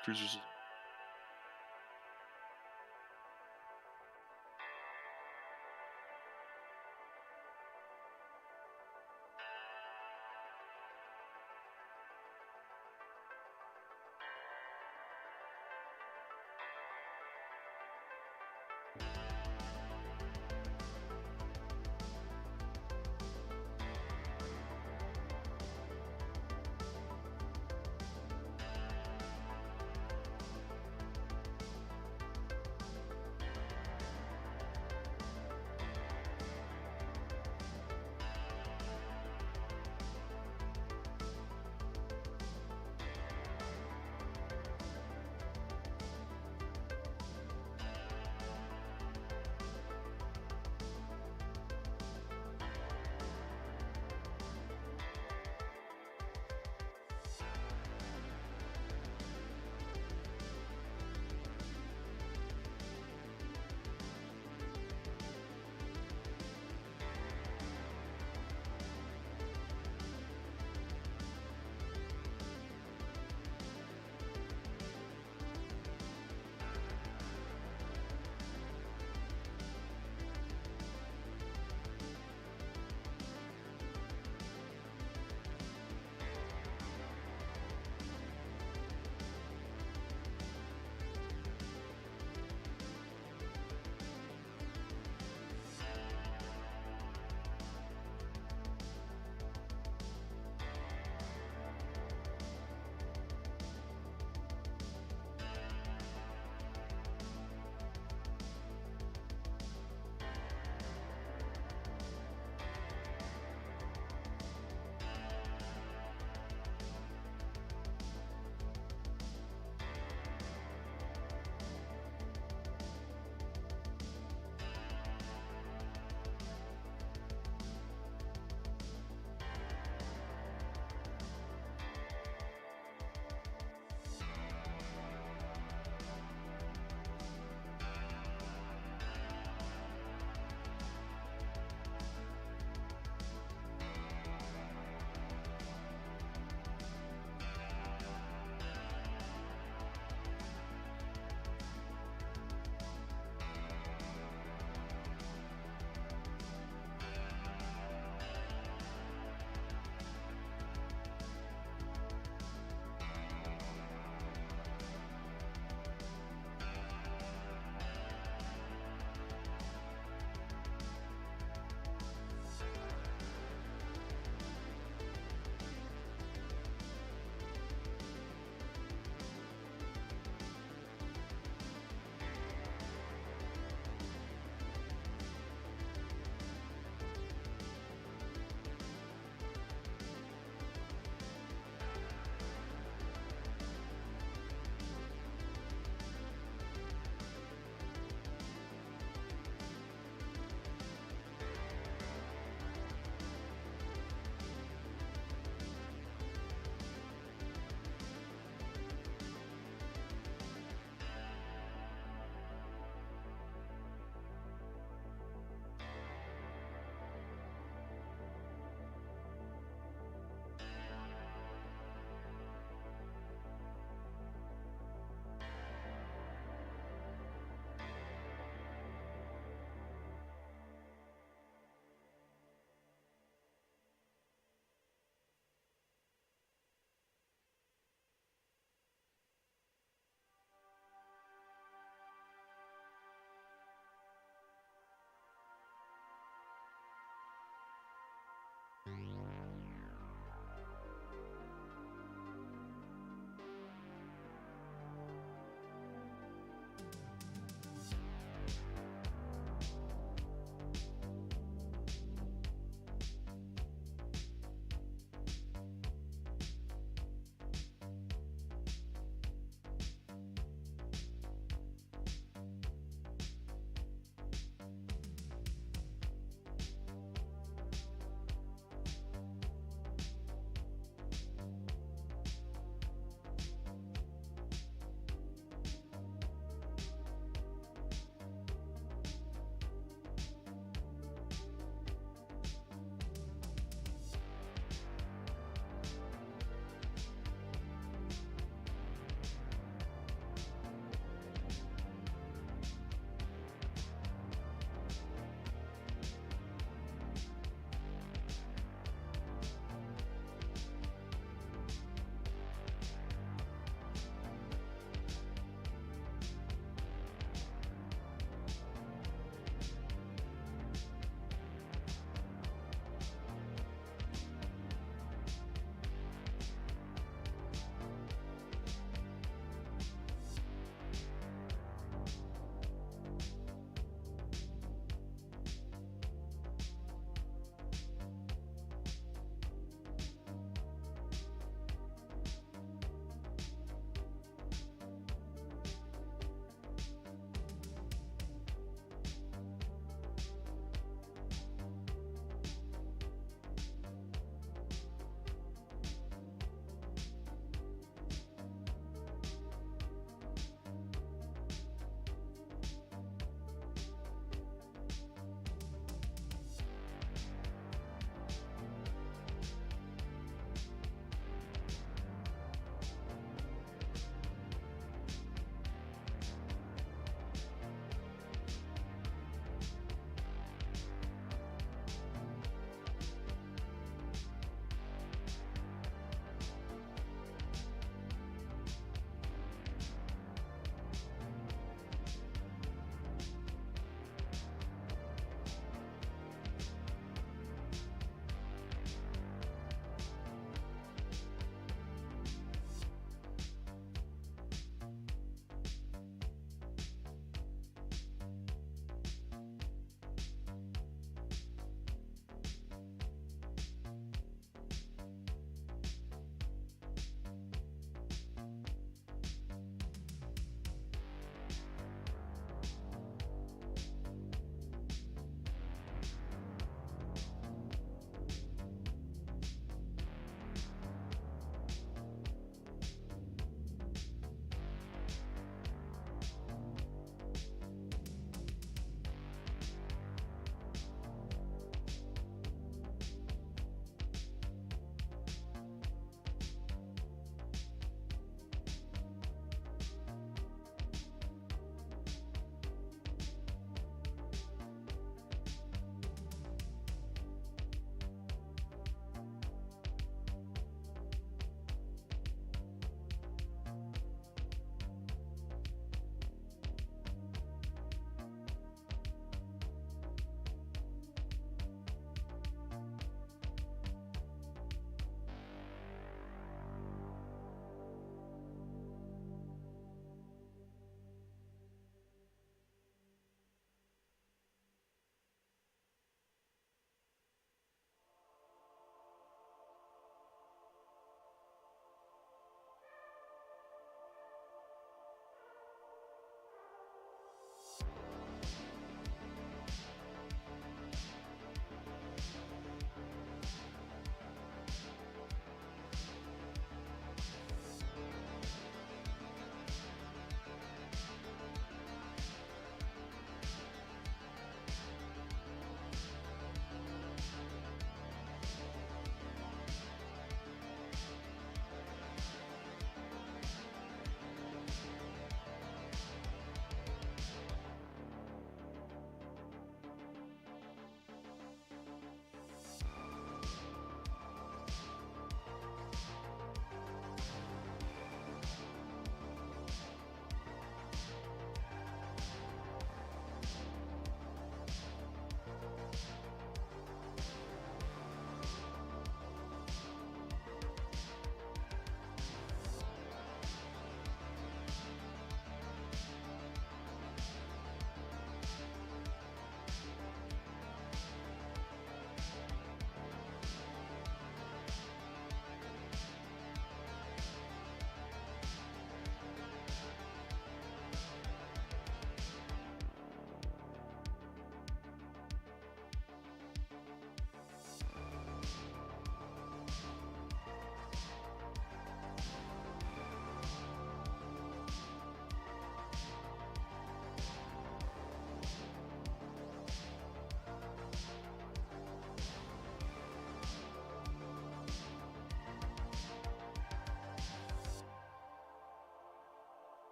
cruisers.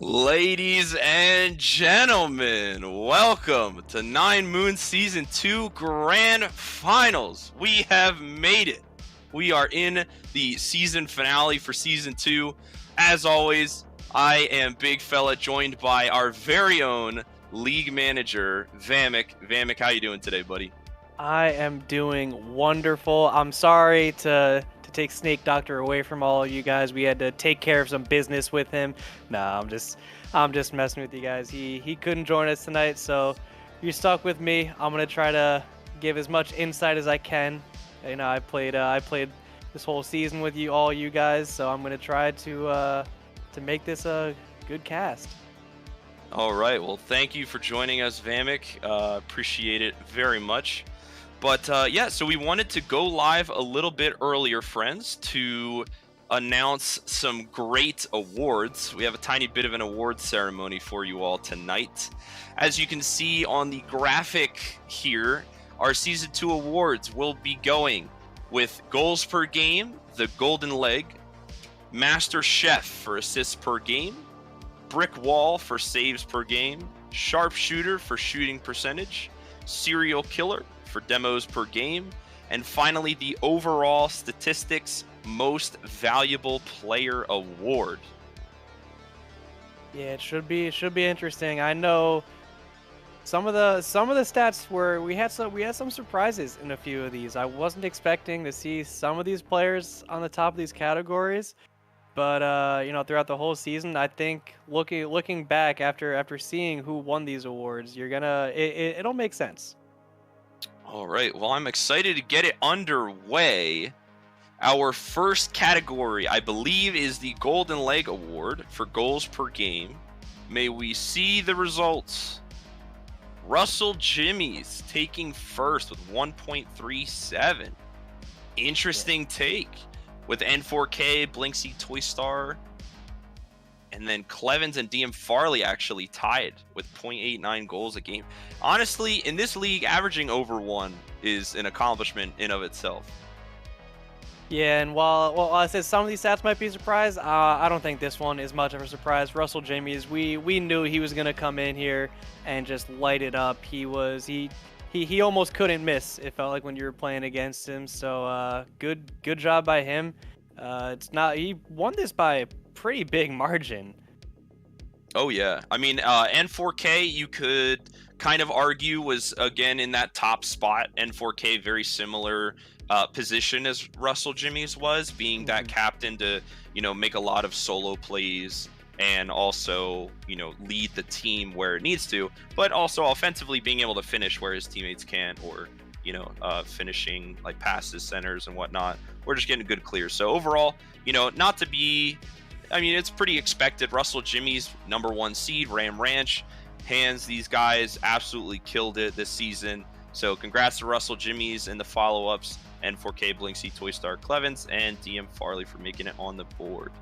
Ladies and gentlemen, welcome to 9Moons Season 2 Grand Finals. We have made it. We are in the season finale for Season 2. As always, I am Big Fella, joined by our very own league manager, Vamek. Vamek, how you doing today, buddy? I am doing wonderful. I'm sorry to take Snake Doctor away from all of you guys. We had to take care of some business with him. Nah, I'm just messing with you guys. He couldn't join us tonight, so you're stuck with me. I'm gonna try to give as much insight as I can. I played this whole season with you guys, so I'm gonna try to make this a good cast. All right, well, thank you for joining us, Vamek. Appreciate it very much. But yeah, so we wanted to go live a little bit earlier, friends, to announce some great awards. We have a tiny bit of an award ceremony for you all tonight. As you can see on the graphic here, our Season 2 awards will be going with goals per game, the Golden Leg, Master Chef for assists per game, Brick Wall for saves per game, Sharpshooter for shooting percentage, Serial Killer for demos per game, and finally the overall statistics most valuable player award. Yeah, it should be interesting. I know some of the stats were we had some surprises in a few of these. I wasn't expecting to see some of these players on the top of these categories, but throughout the whole season, I think looking back after seeing who won these awards, it'll make sense. All right, well, I'm excited to get it underway. Our first category, I believe, is the Golden Leg Award for goals per game. May we see the results. Russell Jimmy's taking first with 1.37. Interesting take. With N4K, Blinksy Toy Star, and then Clevens and DM Farley actually tied with 0.89 goals a game. Honestly, in this league, averaging over 1 is an accomplishment in of itself. Yeah, and while I said some of these stats might be a surprise, I don't think this one is much of a surprise. Russell Jamies, we knew he was gonna come in here and just light it up. He almost couldn't miss. It felt like when you were playing against him. So good job by him. He won this by a pretty big margin. Oh yeah, I mean, N4K you could kind of argue was again in that top spot. N4K very similar position as Russell Jimmy's was, being that Mhm. captain to make a lot of solo plays and also lead the team where it needs to, but also offensively being able to finish where his teammates can't, or finishing like passes, centers, and whatnot. We're just getting good clears. So overall, not to be. I mean, it's pretty expected. Russell Jimmy's #1 seed, Ram Ranch. Hands, these guys absolutely killed it this season. So congrats to Russell Jimmy's and the follow-ups, and 4K Blinksy, Toy Star, Clevens, and DM Farley for making it on the board.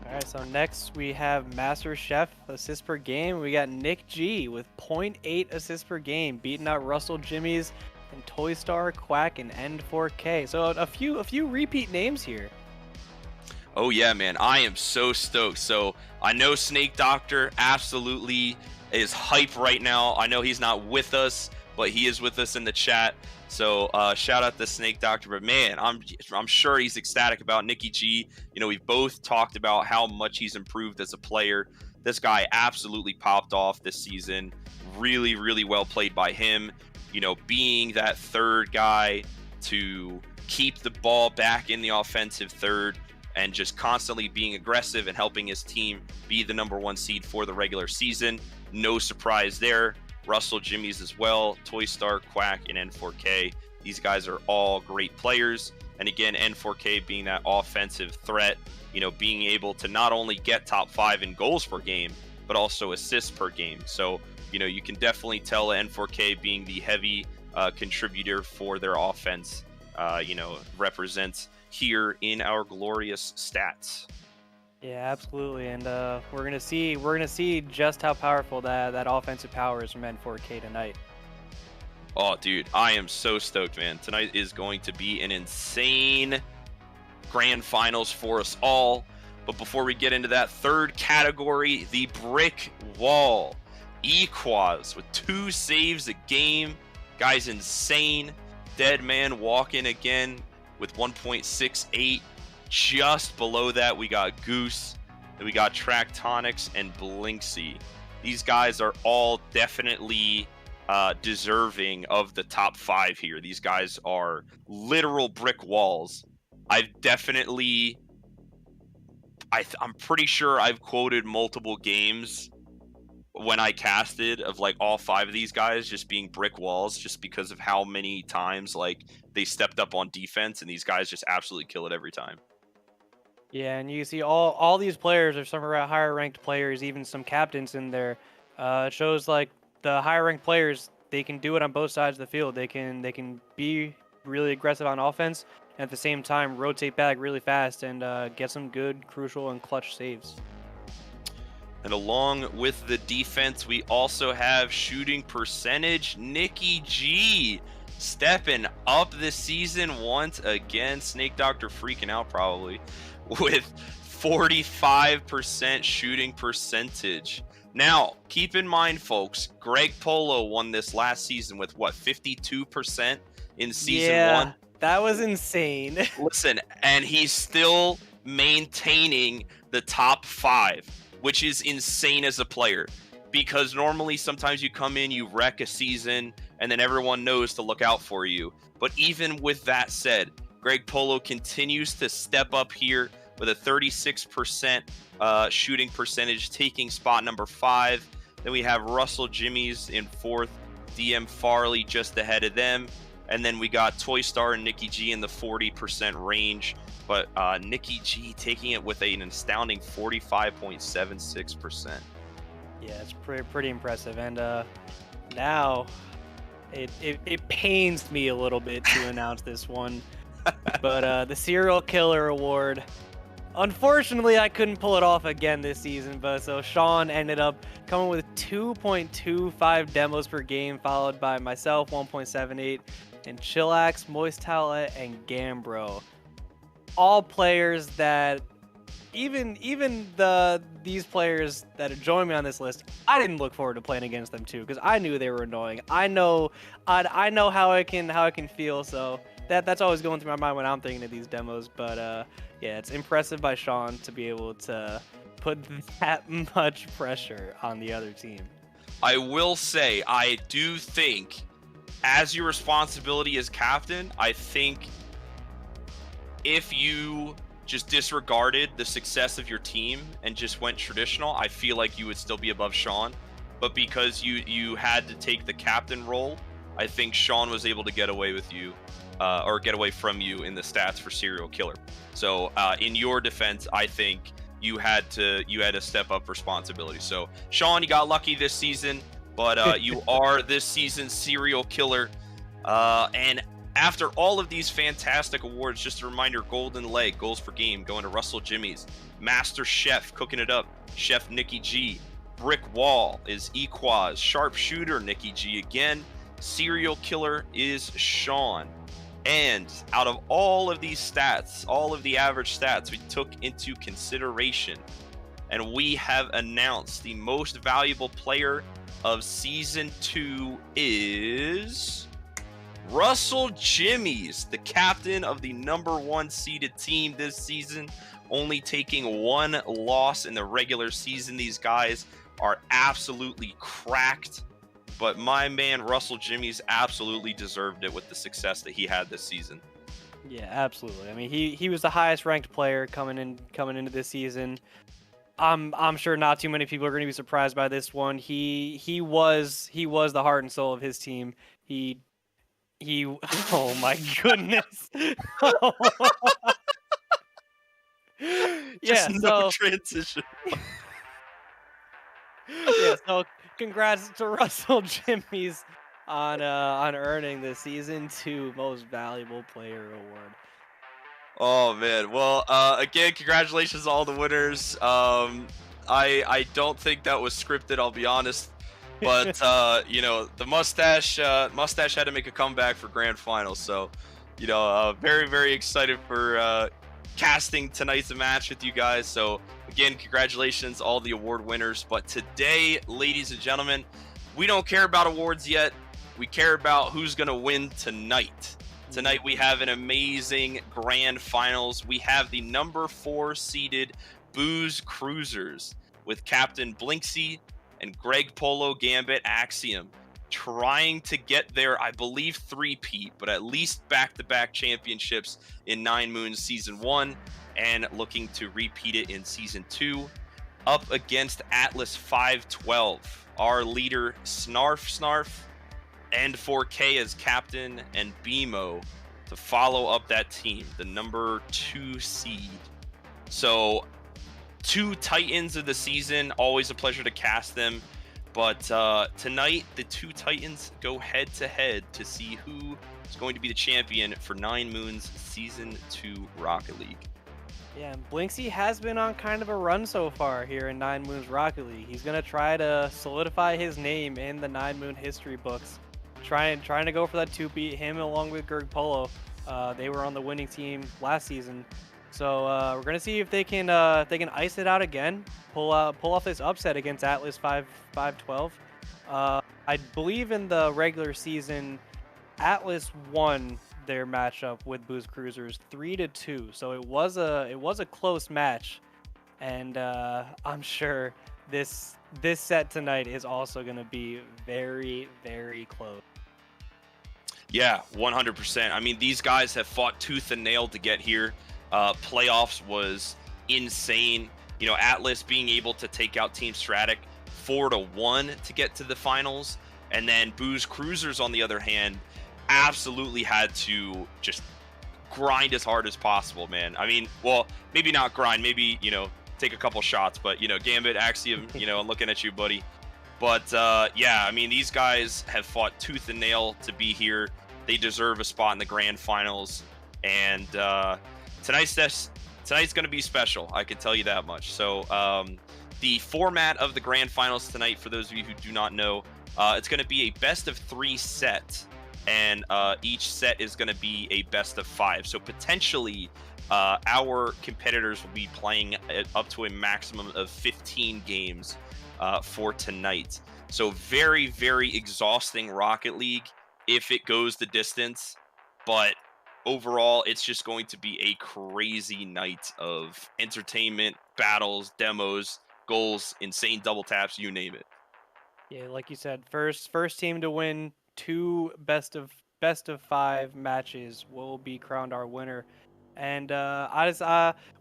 All right, so next we have Master Chef assists per game. We got Nick G with zero point 0.8 assists per game, beating out Russell Jimmy's and Toy Star, Quack, and N4K. So a few repeat names here. Oh yeah, man, I am so stoked. So I know Snake Doctor absolutely is hype right now. I know he's not with us, but he is with us in the chat. So shout out to Snake Doctor. But man, I'm sure he's ecstatic about Nicky G. We've both talked about how much he's improved as a player. This guy absolutely popped off this season. Really, really well played by him. Being that third guy to keep the ball back in the offensive third, and just constantly being aggressive and helping his team be the #1 seed for the regular season. No surprise there. Russell Jimmy's as well, Toy Star, Quack, and N4K. These guys are all great players. And again, N4K being that offensive threat, being able to not only get top 5 in goals per game, but also assists per game. So, you can definitely tell N4K being the heavy contributor for their offense, represents here in our glorious stats. Yeah, absolutely, and we're gonna see just how powerful that offensive power is from N4K tonight. Oh, dude, I am so stoked, man. Tonight is going to be an insane grand finals for us all. But before we get into that third category, the brick wall. Equaz with 2 saves a game. Guy's insane. Dead man walking again with 1.68. Just below that, we got Goose. Then we got Tractonics and Blinksy. These guys are all definitely deserving of the top 5 here. These guys are literal brick walls. I'm pretty sure I've quoted multiple games when I casted of like all 5 of these guys just being brick walls, just because of how many times like they stepped up on defense, and these guys just absolutely kill it every time. Yeah, and you see all these players are some higher ranked players, even some captains in there. It shows like the higher ranked players, they can do it on both sides of the field. They can be really aggressive on offense, and at the same time rotate back really fast and get some good, crucial, and clutch saves. And along with the defense, we also have shooting percentage. Nikki G stepping up this season once again. Snake Doctor freaking out probably with 45% shooting percentage. Now, keep in mind, folks, Greg Polo won this last season with what, 52% in season 1? That was insane. Listen, and he's still maintaining the top 5, which is insane as a player, because normally sometimes you come in, you wreck a season, and then everyone knows to look out for you. But even with that said, Greg Polo continues to step up here with a 36% shooting percentage, taking spot number 5. Then we have Russell Jimmies in 4th, DM Farley just ahead of them. And then we got Toy Star and Nikki G in the 40% range. But Nikki G taking it with an astounding 45.76%. Yeah, it's pretty impressive. And now it pains me a little bit to announce this one. But the Serial Killer Award, unfortunately, I couldn't pull it off again this season. But so Sean ended up coming with 2.25 demos per game, followed by myself, 1.78, and Chillax, Moist Towelette, and Gambro. All players that, even these players that have joined me on this list, I didn't look forward to playing against them too, because I knew they were annoying. I know how I can feel, so that's always going through my mind when I'm thinking of these demos. But yeah, it's impressive by Sean to be able to put that much pressure on the other team. I will say, I do think, as your responsibility as captain, I think if you just disregarded the success of your team and just went traditional, I feel like you would still be above Sean. But because you had to take the captain role, I think Sean was able to get away with you, or get away from you in the stats for Serial Killer. So in your defense, I think you had to step up responsibility. So Sean, you got lucky this season, but you are this season's Serial Killer. And after all of these fantastic awards, just a reminder, Golden Leg, goals per game, going to Russell Jimmies. Master Chef, cooking it up, Chef Nikki G. Brick Wall is Equaz. Sharpshooter, Nikki G again. Serial Killer is Sean. And out of all of these stats, all of the average stats we took into consideration, and we have announced the most valuable player of Season 2 is Russell Jimmies, the captain of the #1 seeded team this season, only taking 1 loss in the regular season. These guys are absolutely cracked, but my man Russell Jimmies absolutely deserved it with the success that he had this season. Yeah, absolutely. I mean, he was the highest ranked player coming into this season. I'm sure not too many people are going to be surprised by this one. He was the heart and soul of his team. He oh my goodness. Just no transition. Yeah, so congrats to Russell Jimmies on earning the Season 2 Most Valuable Player Award. Oh man, well again, congratulations to all the winners. I don't think that was scripted, I'll be honest. But you know, the mustache had to make a comeback for grand final, so you know, very excited for casting tonight's match with you guys. So again, congratulations all the award winners. But today, ladies and gentlemen, we don't care about awards yet. We care about who's going to win tonight. Tonight we have an amazing grand finals. We have the number 4 seeded Booze Cruisers with Captain Blinksy and Greg Polo Gambit Axiom trying to get their, I believe, three-peat, but at least back-to-back championships in 9Moons Season 1 and looking to repeat it in Season 2 up against Atlas 512. Our leader, Snarf, and 4K as captain, and BMO to follow up that team, the number 2 seed. So 2 Titans of the season, always a pleasure to cast them. But tonight, the 2 Titans go head-to-head to see who is going to be the champion for 9Moons Season 2 Rocket League. Yeah, and Blinksy has been on kind of a run so far here in 9Moons Rocket League. He's going to try to solidify his name in the 9Moon history books. Trying to go for that 2-peat, him along with Greg Polo. They were on the winning team last season. So we're gonna see if they can ice it out again, pull off this upset against Atlas 512. I believe in the regular season, Atlas won their matchup with Booze Cruisers 3-2. So it was a close match, and I'm sure this set tonight is also gonna be very, very close. Yeah, 100%. I mean, these guys have fought tooth and nail to get here. Playoffs was insane. You know, Atlas being able to take out Team Stratic 4-1 to get to the finals, and then Booze Cruisers, on the other hand, absolutely had to just grind as hard as possible, man. I mean, well, maybe not grind, maybe, you know, take a couple shots, but, you know, Gambit, Axiom, you know, I'm looking at you, buddy. But, yeah, I mean, these guys have fought tooth and nail to be here. They deserve a spot in the grand finals. And tonight's going to be special. I can tell you that much. So the format of the grand finals tonight, for those of you who do not know, it's going to be a best-of-3 set. And each set is going to be a best-of-5. So potentially our competitors will be playing up to a maximum of 15 games for tonight. So very, very exhausting Rocket League if it goes the distance, but overall it's just going to be a crazy night of entertainment, battles, demos, goals, insane double taps, you name it. Yeah, like you said, first team to win 2 best of 5 matches will be crowned our winner. And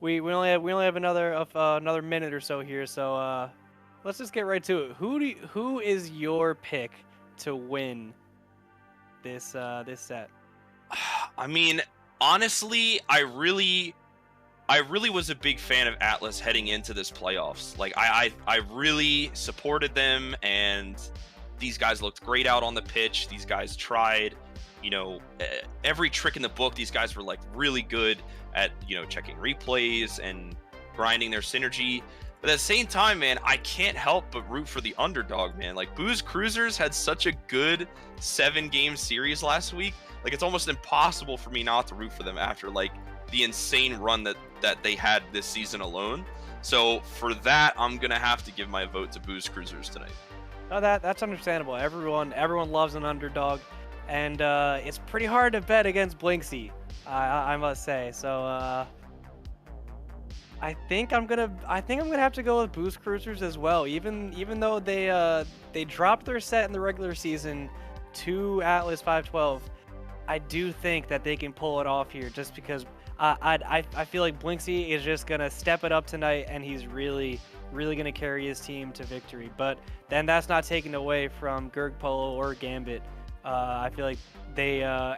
we only have another minute or so here, so let's just get right to it. Who is your pick to win this set? I mean, honestly, I really was a big fan of Atlas heading into this playoffs. Like I really supported them, and these guys looked great out on the pitch. These guys tried, you know, every trick in the book. These guys were like really good at, you know, checking replays and grinding their synergy. But at the same time, man, I can't help but root for the underdog, man. Like, Booze Cruisers had such a good 7-game series last week. Like, it's almost impossible for me not to root for them after, like, the insane run that they had this season alone. So for that, I'm going to have to give my vote to Booze Cruisers tonight. Oh, that's understandable. Everyone loves an underdog, and it's pretty hard to bet against Blinksy, I must say. So I think I'm gonna have to go with Booze Cruisers as well. Even though they dropped their set in the regular season to Atlas 512, I do think that they can pull it off here. Just because I feel like Blinksy is just gonna step it up tonight, and he's really gonna carry his team to victory. But then that's not taken away from Greg Polo or Gambit. I feel like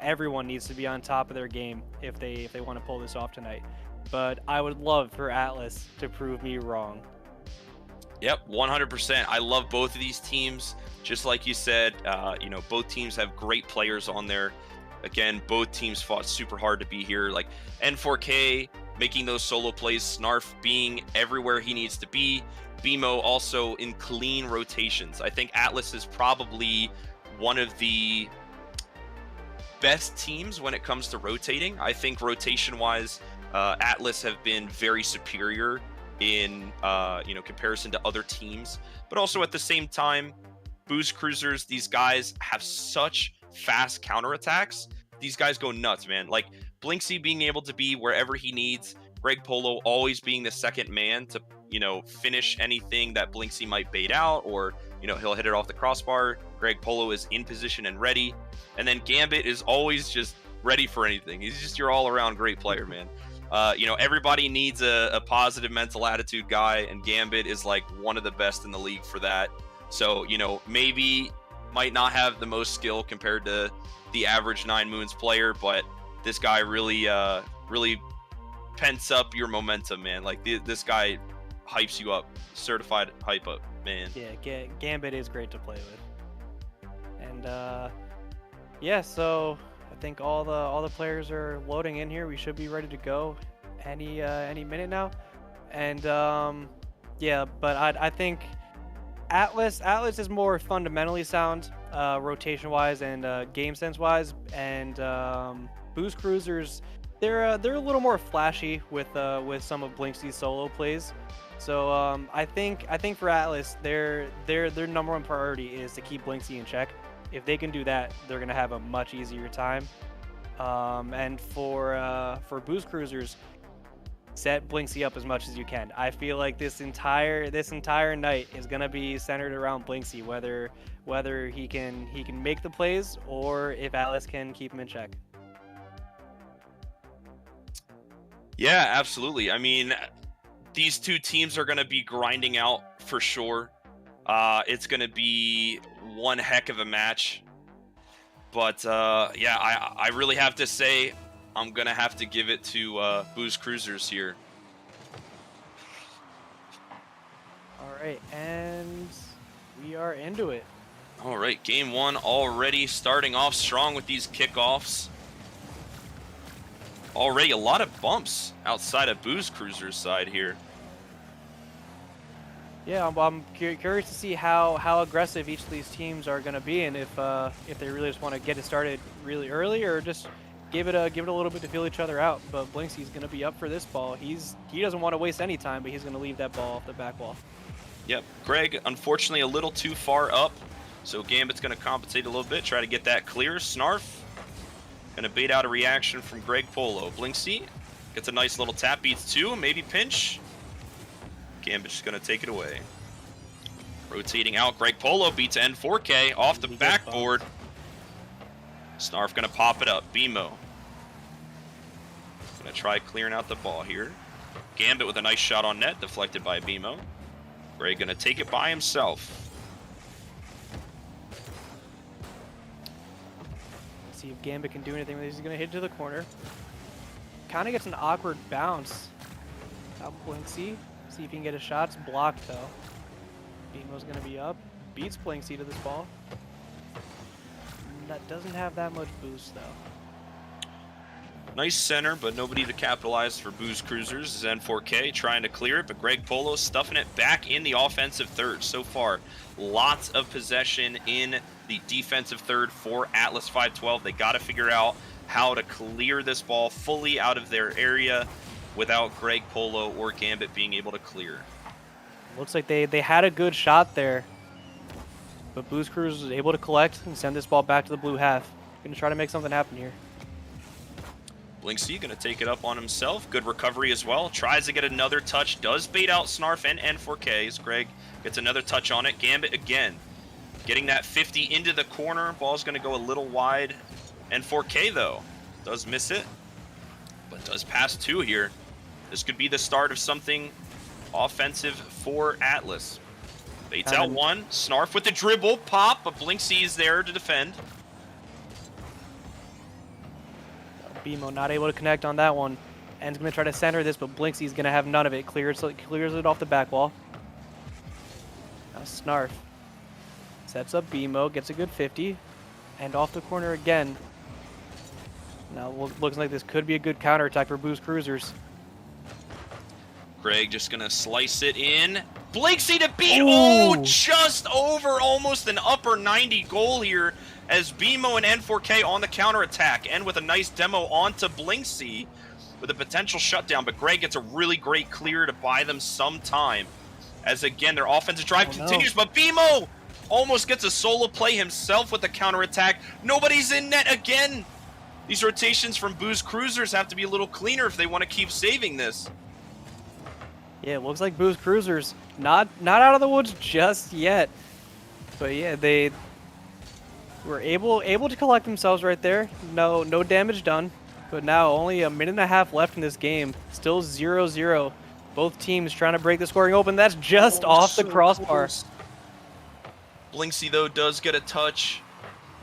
everyone needs to be on top of their game if they want to pull this off tonight. But I would love for Atlas to prove me wrong. Yep, 100%. I love both of these teams. Just like you said, you know, both teams have great players on there. Again, both teams fought super hard to be here. Like N4K making those solo plays, Snarf being everywhere he needs to be, BMO also in clean rotations. I think Atlas is probably one of the best teams when it comes to rotating. I think rotation-wise, Atlas have been very superior in comparison to other teams, but also at the same time, Boost Cruisers, these guys have such fast counterattacks. These guys go nuts, man. Like Blinksy being able to be wherever he needs, Greg Polo always being the second man to finish anything that Blinksy might bait out, or he'll hit it off the crossbar. Greg Polo is in position and ready, and then Gambit is always just ready for anything. He's just your all-around great player, man. Everybody needs a positive mental attitude guy, and Gambit is like one of the best in the league for that. So, maybe might not have the most skill compared to the average 9Moons player, but this guy really pents up your momentum, man. Like this guy hypes you up, certified hype up, man. Yeah, Gambit is great to play with. And yeah, so I think all the players are loading in here. We should be ready to go any minute now. And yeah, but I think Atlas is more fundamentally sound, rotation wise and game sense wise, and Boost Cruisers, they're a little more flashy with some of Blinksy's solo plays. So I think for Atlas, their number one priority is to keep Blinksy in check. If they can do that, they're gonna have a much easier time. And for Boost Cruisers, set Blinksy up as much as you can. I feel like this entire night is gonna be centered around Blinksy, whether he can make the plays or if Atlas can keep him in check. Yeah, absolutely. I mean, these two teams are gonna be grinding out for sure. It's gonna be one heck of a match. But yeah, I really have to say, I'm gonna have to give it to Boost Cruisers here. All right, and we are into it. All right, game one already starting off strong with these kickoffs. Already a lot of bumps outside of Boost Cruisers' side here. Yeah, I'm curious to see how aggressive each of these teams are going to be, and if they really just want to get it started really early, or just give it a little bit to feel each other out. But Blinksy's going to be up for this ball. He doesn't want to waste any time, but he's going to leave that ball off the back wall. Yep, Greg, unfortunately a little too far up, so Gambit's going to compensate a little bit, try to get that clear. Snarf going to bait out a reaction from Greg Polo. Blinksy gets a nice little tap, beats two, maybe pinch. Gambit's just going to take it away. Rotating out, Greg Polo beats N4K off the backboard. Snarf going to pop it up. BMO going to try clearing out the ball here. Gambit with a nice shot on net, deflected by BMO. Greg going to take it by himself. See if Gambit can do anything with this. He's going to hit to the corner. Kind of gets an awkward bounce. Out Blinksy. See if he can get a shot. It's blocked though. BMO's going to be up. Beats Blinksy to this ball. That doesn't have that much boost though. Nice center, but nobody to capitalize for Boost Cruisers. Is N4K trying to clear it, but Greg Polo stuffing it back in the offensive third. So far, lots of possession in the defensive third for Atlas 512. They got to figure out how to clear this ball fully out of their area without Greg Polo or Gambit being able to clear. Looks like they had a good shot there, but Boost Cruisers was able to collect and send this ball back to the blue half. Gonna try to make something happen here. Blinksy gonna take it up on himself. Good recovery as well. Tries to get another touch. Does bait out Snarf and N4K as Greg gets another touch on it. Gambit again. Getting that 50 into the corner. Ball's gonna go a little wide. N4K though does miss it, but does pass two here. This could be the start of something offensive for Atlas. Baits out one. Snarf with the dribble. Pop, but Blinksy is there to defend. BMO not able to connect on that one. And's going to try to center this, but Blinksy's going to have none of it. Clears it off the back wall. Now Snarf sets up BMO, gets a good 50, and off the corner again. Now looks like this could be a good counterattack for Boost Cruisers. Greg just going to slice it in. Blinksy to beat. Oh, just over almost an upper 90 goal here as BMO and N4K on the counterattack, and with a nice demo onto Blinksy. with a potential shutdown, but Greg gets a really great clear to buy them some time. As again, their offensive drive continues, but BMO almost gets a solo play himself with the counterattack. Nobody's in net again. These rotations from Boo's Cruisers have to be a little cleaner if they want to keep saving this. Yeah, it looks like Boo's Cruisers not out of the woods just yet. But yeah, they were able to collect themselves right there. No damage done. But now only a minute and a half left in this game. Still 0-0. Both teams trying to break the scoring open. That's just off the crossbar. Blinksy, though, does get a touch.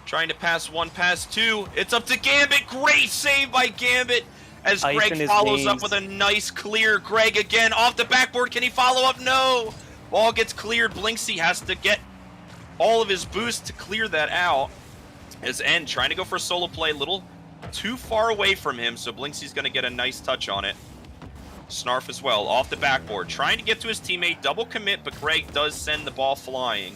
Trying to pass one, pass two. It's up to Gambit. Great save by Gambit as Greg follows up with a nice clear. Greg again off the backboard. Can he follow up? No. Ball gets cleared. Blinksy has to get all of his boost to clear that out. As N trying to go for a solo play. A little too far away from him, so Blinksy's going to get a nice touch on it. Snarf as well, off the backboard. Trying to get to his teammate. Double commit, but Greg does send the ball flying.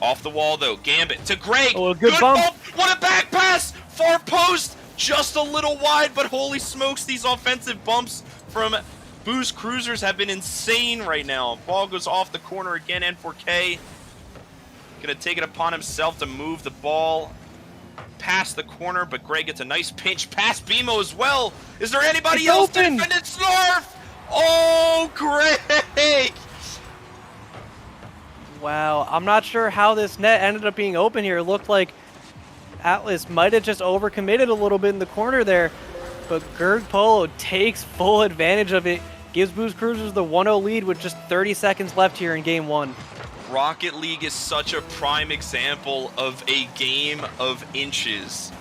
Off the wall, though. Gambit to Greg. Oh, good bump. What a back pass! Far post! Just a little wide, but holy smokes, these offensive bumps from Boo's Cruisers have been insane right now. Ball goes off the corner again. N4K gonna take it upon himself to move the ball past the corner, but Greg gets a nice pinch past BMO as well. Is there anybody else to defend it? Snarf! Oh, Greg! Wow, I'm not sure how this net ended up being open here. It looked like Atlas might have just overcommitted a little bit in the corner there, but Greg Polo takes full advantage of it, gives Boo's Cruisers the 1-0 lead with just 30 seconds left here in game one. Rocket League is such a prime example of a game of inches.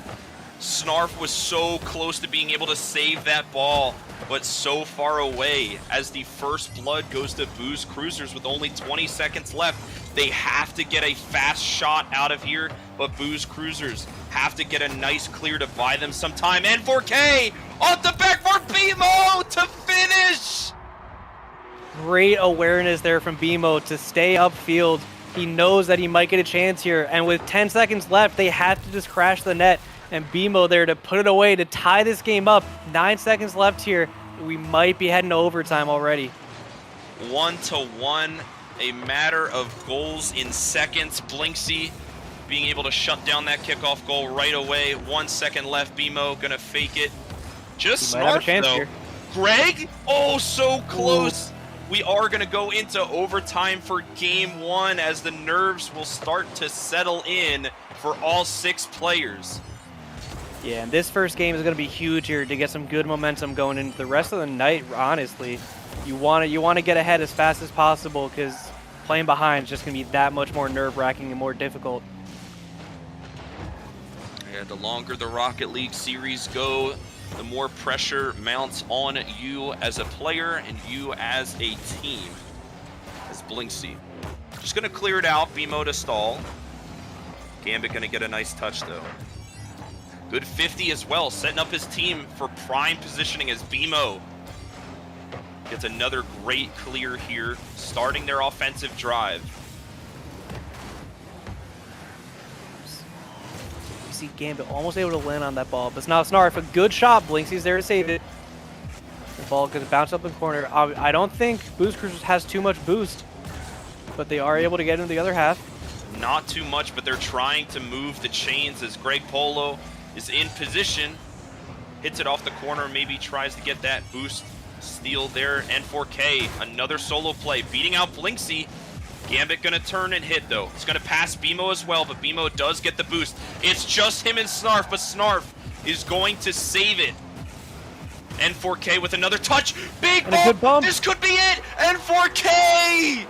Snarf was so close to being able to save that ball, but so far away. As the first blood goes to Boo's Cruisers with only 20 seconds left, they have to get a fast shot out of here, but Boo's Cruisers have to get a nice clear to buy them some time. N4K off the backboard, BMO to finish! Great awareness there from BMO to stay upfield. He knows that he might get a chance here, and with 10 seconds left, they have to just crash the net. And BMO there to put it away to tie this game up. 9 seconds left here. We might be heading to overtime already. 1-1, a matter of goals in seconds. Blinksy being able to shut down that kickoff goal right away. 1 second left. BMO gonna fake it. Just Snarf though. Here. Greg, oh, so close. Ooh. We are going to go into overtime for game one as the nerves will start to settle in for all 6 players. Yeah, and this first game is going to be huge here to get some good momentum going into the rest of the night, honestly. You want to get ahead as fast as possible because playing behind is just going to be that much more nerve-wracking and more difficult. Yeah, the longer the Rocket League series go, the more pressure mounts on you as a player and you as a team. As Blinksy. Just going to clear it out. BMO to stall. Gambit going to get a nice touch, though. Good 50 as well, setting up his team for prime positioning as BMO gets another great clear here, starting their offensive drive. See Gambit almost able to land on that ball, but it's not Snarf. A good shot. Blinksy's there to save it. The ball could bounce up in the corner. I don't think Boo's Cruisers has too much boost, but they are able to get into the other half. Not too much, but they're trying to move the chains as Greg Polo is in position. Hits it off the corner, maybe tries to get that boost steal there. N4K, another solo play, beating out Blinksy. Gambit gonna turn and hit though. It's gonna pass BMO as well, but BMO does get the boost. It's just him and Snarf, but Snarf is going to save it. N4K with another touch. Big bump. This could be it. N4K.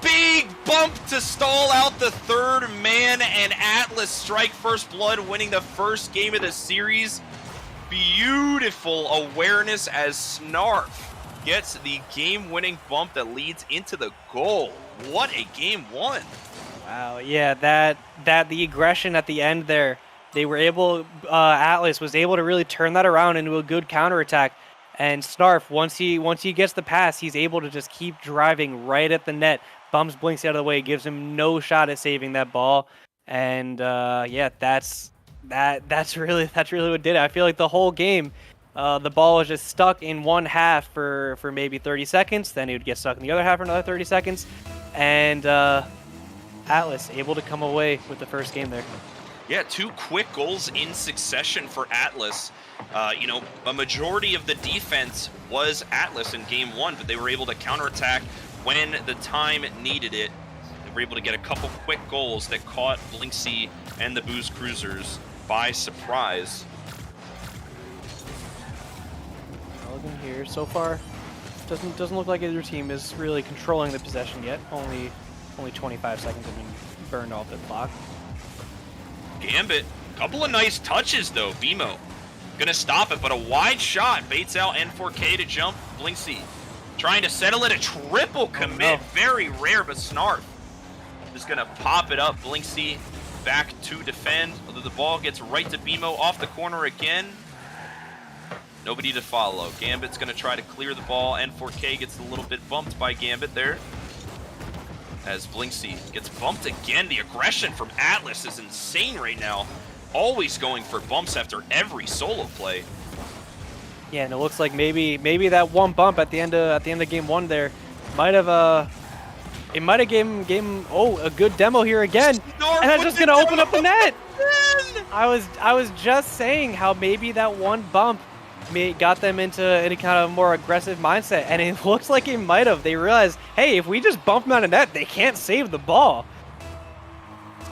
Big bump to stall out the third man, and Atlas strike first blood, winning the first game of the series. Beautiful awareness as Snarf gets the game-winning bump that leads into the goal. What a game one. Wow, yeah, that the aggression at the end there, they were able, Atlas was able to really turn that around into a good counterattack. And Snarf, once he gets the pass, he's able to just keep driving right at the net, bumps Blinks out of the way, gives him no shot at saving that ball. And yeah, that's really what did it. I feel like the whole game, the ball was just stuck in one half for maybe 30 seconds. Then it would get stuck in the other half for another 30 seconds. And Atlas able to come away with the first game there. Yeah, 2 quick goals in succession for Atlas. You know, a majority of the defense was Atlas in game 1, but they were able to counterattack when the time needed it. They were able to get a couple quick goals that caught Blinksy and the Booze Cruisers by surprise. Looking here so far, doesn't look like either team is really controlling the possession yet. Only 25 seconds have been burned off the clock. Gambit, couple of nice touches though. BMO gonna stop it, but a wide shot baits out N4K to jump. Blinksy trying to settle it, a triple commit. Oh, no. Very rare, but Snarf is gonna pop it up. Blinksy back to defend. Although the ball gets right to BMO off the corner again. Nobody to follow. Gambit's gonna try to clear the ball. N4K gets a little bit bumped by Gambit there. As Blinksy gets bumped again. The aggression from Atlas is insane right now. Always going for bumps after every solo play. Yeah, and it looks like maybe that one bump at the end of game 1 there might have gave him a good demo here again. Snarf And that's with just the gonna open up the demo net. again! I was just saying how maybe that one bump got them into any kind of more aggressive mindset, and it looks like it might have. They realized, hey, if we just bump them out of net, they can't save the ball.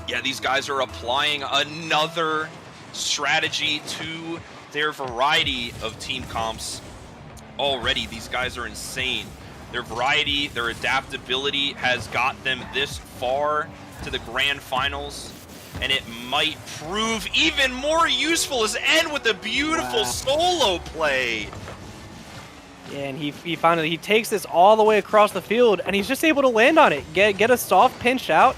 Yeah, these guys are applying another strategy to their variety of team comps already. These guys are insane. Their variety, their adaptability has got them this far to the grand finals, and it might prove even more useful as N with a beautiful solo play. Yeah, and he finally takes this all the way across the field, and he's just able to land on it, get a soft pinch out.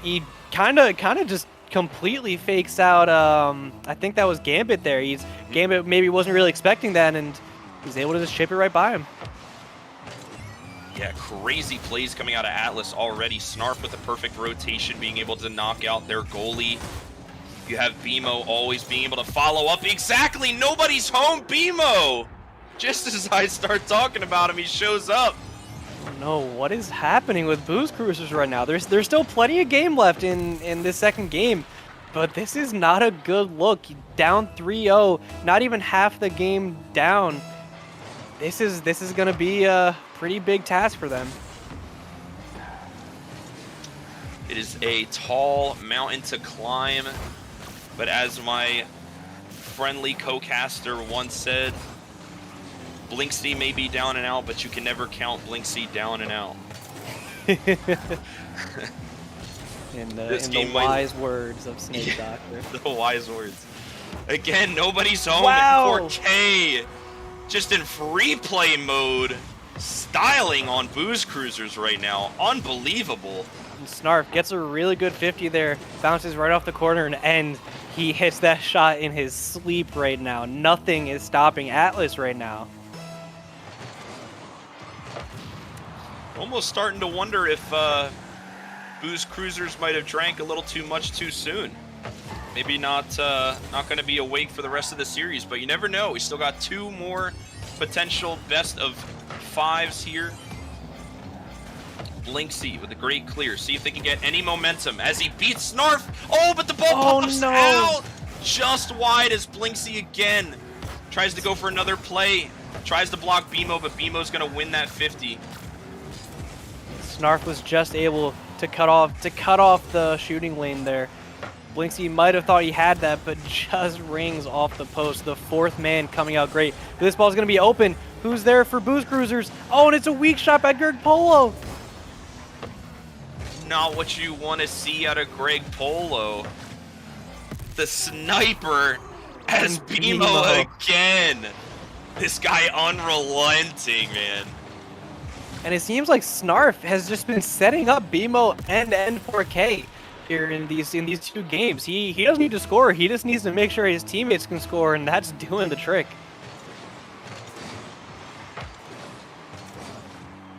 He kind of just completely fakes out. I think that was Gambit there. Gambit maybe wasn't really expecting that, and he's able to just chip it right by him. Yeah, crazy plays coming out of Atlas already. Snarf with the perfect rotation, being able to knock out their goalie. You have BMO always being able to follow up. Exactly, nobody's home, BMO! Just as I start talking about him, he shows up. No, what is happening with Booze Cruisers right now? There's still plenty of game left in this second game, but this is not a good look. Down 3-0, not even half the game down. This is going to be a pretty big task for them. It is a tall mountain to climb, but as my friendly co-caster once said, Blinksy may be down and out, but you can never count Blinksy down and out. in the wise words of Snake Doctor. The wise words. Again, nobody's home. Wow. 4K, just in free play mode, styling on Booze Cruisers right now. Unbelievable. And Snarf gets a really good 50 there, bounces right off the corner, and he hits that shot in his sleep right now. Nothing is stopping Atlas right now. Almost starting to wonder if Booze Cruisers might have drank a little too much too soon. Maybe not going to be awake for the rest of the series, but you never know. We still got 2 more potential best of 5s here. Blinksy with a great clear. See if they can get any momentum as he beats Snarf. Oh, but the ball pops out just wide as Blinksy again tries to go for another play. Tries to block BMO, but BMO's going to win that 50. Snarf was just able to cut off the shooting lane there. Blinksy might have thought he had that, but just rings off the post. The 4th man coming out great. But this ball's going to be open. Who's there for Booze Cruisers? Oh, and it's a weak shot by Greg Polo. Not what you want to see out of Greg Polo. The sniper as BMO again. This guy unrelenting, man. And it seems like Snarf has just been setting up BMO and N4K here in these 2 games. He doesn't need to score. He just needs to make sure his teammates can score, and that's doing the trick.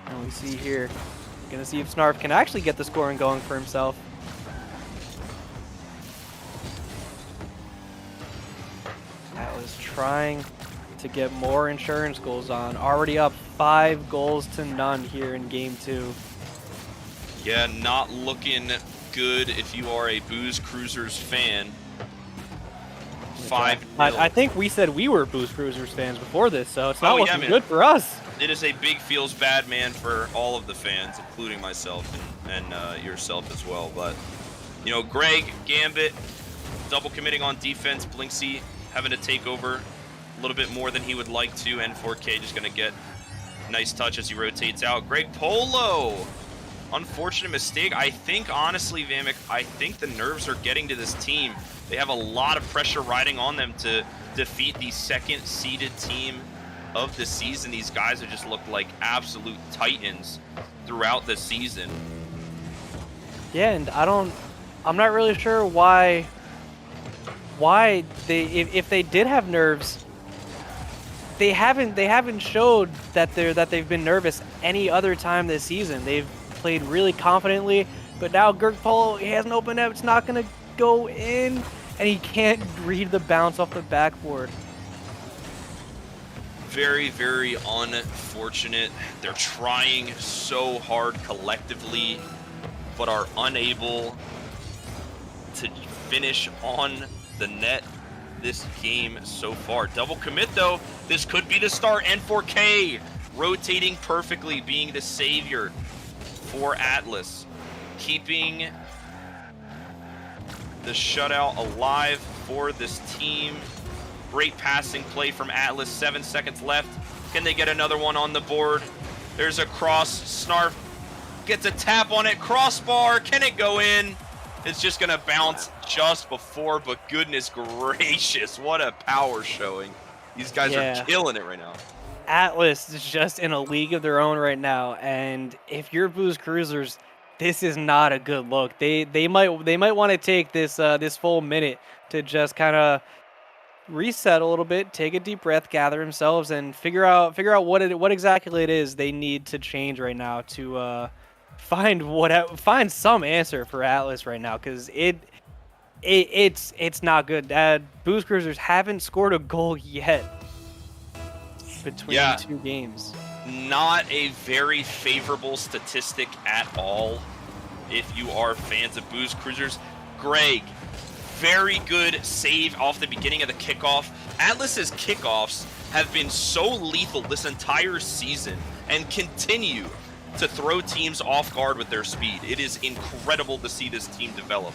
And we see here, gonna see if Snarf can actually get the scoring going for himself. That was trying to get more insurance goals on. Already up 5 goals to none here in game 2. Yeah, not looking good if you are a Booze Cruisers fan. 5-0. I think we said we were Booze Cruisers fans before this, so it's not looking man. good for us. It is a big feels bad, man, for all of the fans, including myself and yourself as well. But, you know, Greg, Gambit, double committing on defense. Blinksy having to take over a little bit more than he would like to. N4K just going to get a nice touch as he rotates out. Greg Polo, unfortunate mistake. I think, honestly, Vamic, I think the nerves are getting to this team. They have a lot of pressure riding on them to defeat the second-seeded team of the season. These guys have just looked like absolute titans throughout the season. Yeah, and I'm not really sure why they, if they did have nerves, they haven't showed that they've been nervous any other time this season. They've played really confidently, but now Gurk Polo, he has an open net, it's not gonna go in, and he can't read the bounce off the backboard. Very, very unfortunate. They're trying so hard collectively, but are unable to finish on the net this game so far. Double commit, though. This could be the start. N4K rotating perfectly, being the savior for Atlas, keeping the shutout alive for this team. Great passing play from Atlas. 7 seconds left. Can they get another one on the board? There's a cross. Snarf gets a tap on it. Crossbar. Can it go in? It's just going to bounce just before, but goodness gracious, what a power showing. These guys are killing it right now. Atlas is just in a league of their own right now, and if you're Booze Cruisers, this is not a good look. They might want to take this this full minute to just kind of reset a little bit, take a deep breath, gather themselves, and figure out what exactly it is they need to change right now to find some answer for Atlas right now, because it's not good. Booze Cruisers haven't scored a goal yet between 2 games. Not a very favorable statistic at all if you are fans of Booze Cruisers. Greg, very good save off the beginning of the kickoff. Atlas's kickoffs have been so lethal this entire season and continue to throw teams off guard with their speed. It is incredible to see this team develop.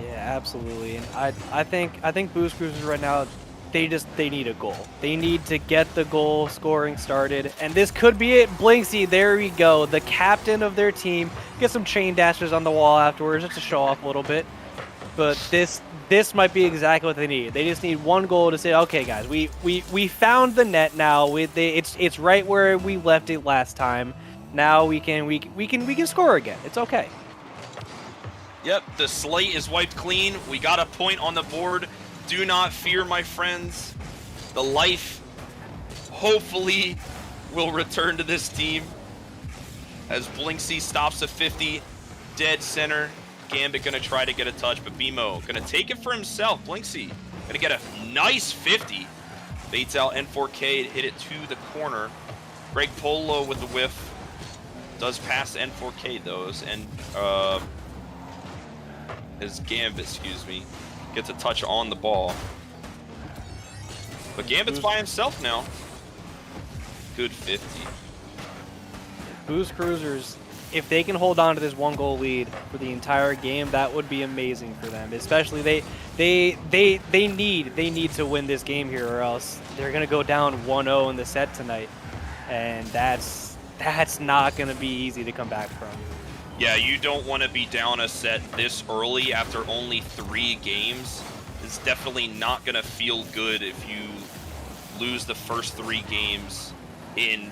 Yeah, absolutely. And I think Booze Cruisers right now, they need a goal. They need to get the goal scoring started, and this could be it. Blinksy, there we go, the captain of their team. Get some chain dashes on the wall afterwards just to show off a little bit. But this might be exactly what they need. They just need one goal to say, okay, guys, we found the net now. It's right where we left it last time. Now we can score again. It's okay. Yep, the slate is wiped clean. We got a point on the board. Do not fear, my friends. The life, hopefully, will return to this team as Blinksy stops a 50, dead center. Gambit gonna try to get a touch, but BMO gonna take it for himself. Blinksy gonna get a nice 50. Baits out N4K to hit it to the corner. Greg Polo with the whiff. Does pass N4K those, and his Gambit, excuse me, gets a touch on the ball. But Gambit's by himself now. Good 50. Booze Cruisers, if they can hold on to this 1-goal lead for the entire game, that would be amazing for them. Especially they need to win this game here, or else they're gonna go down 1-0 in the set tonight, and that's not gonna be easy to come back from. Yeah, you don't want to be down a set this early after only 3 games. It's definitely not going to feel good if you lose the first 3 games in,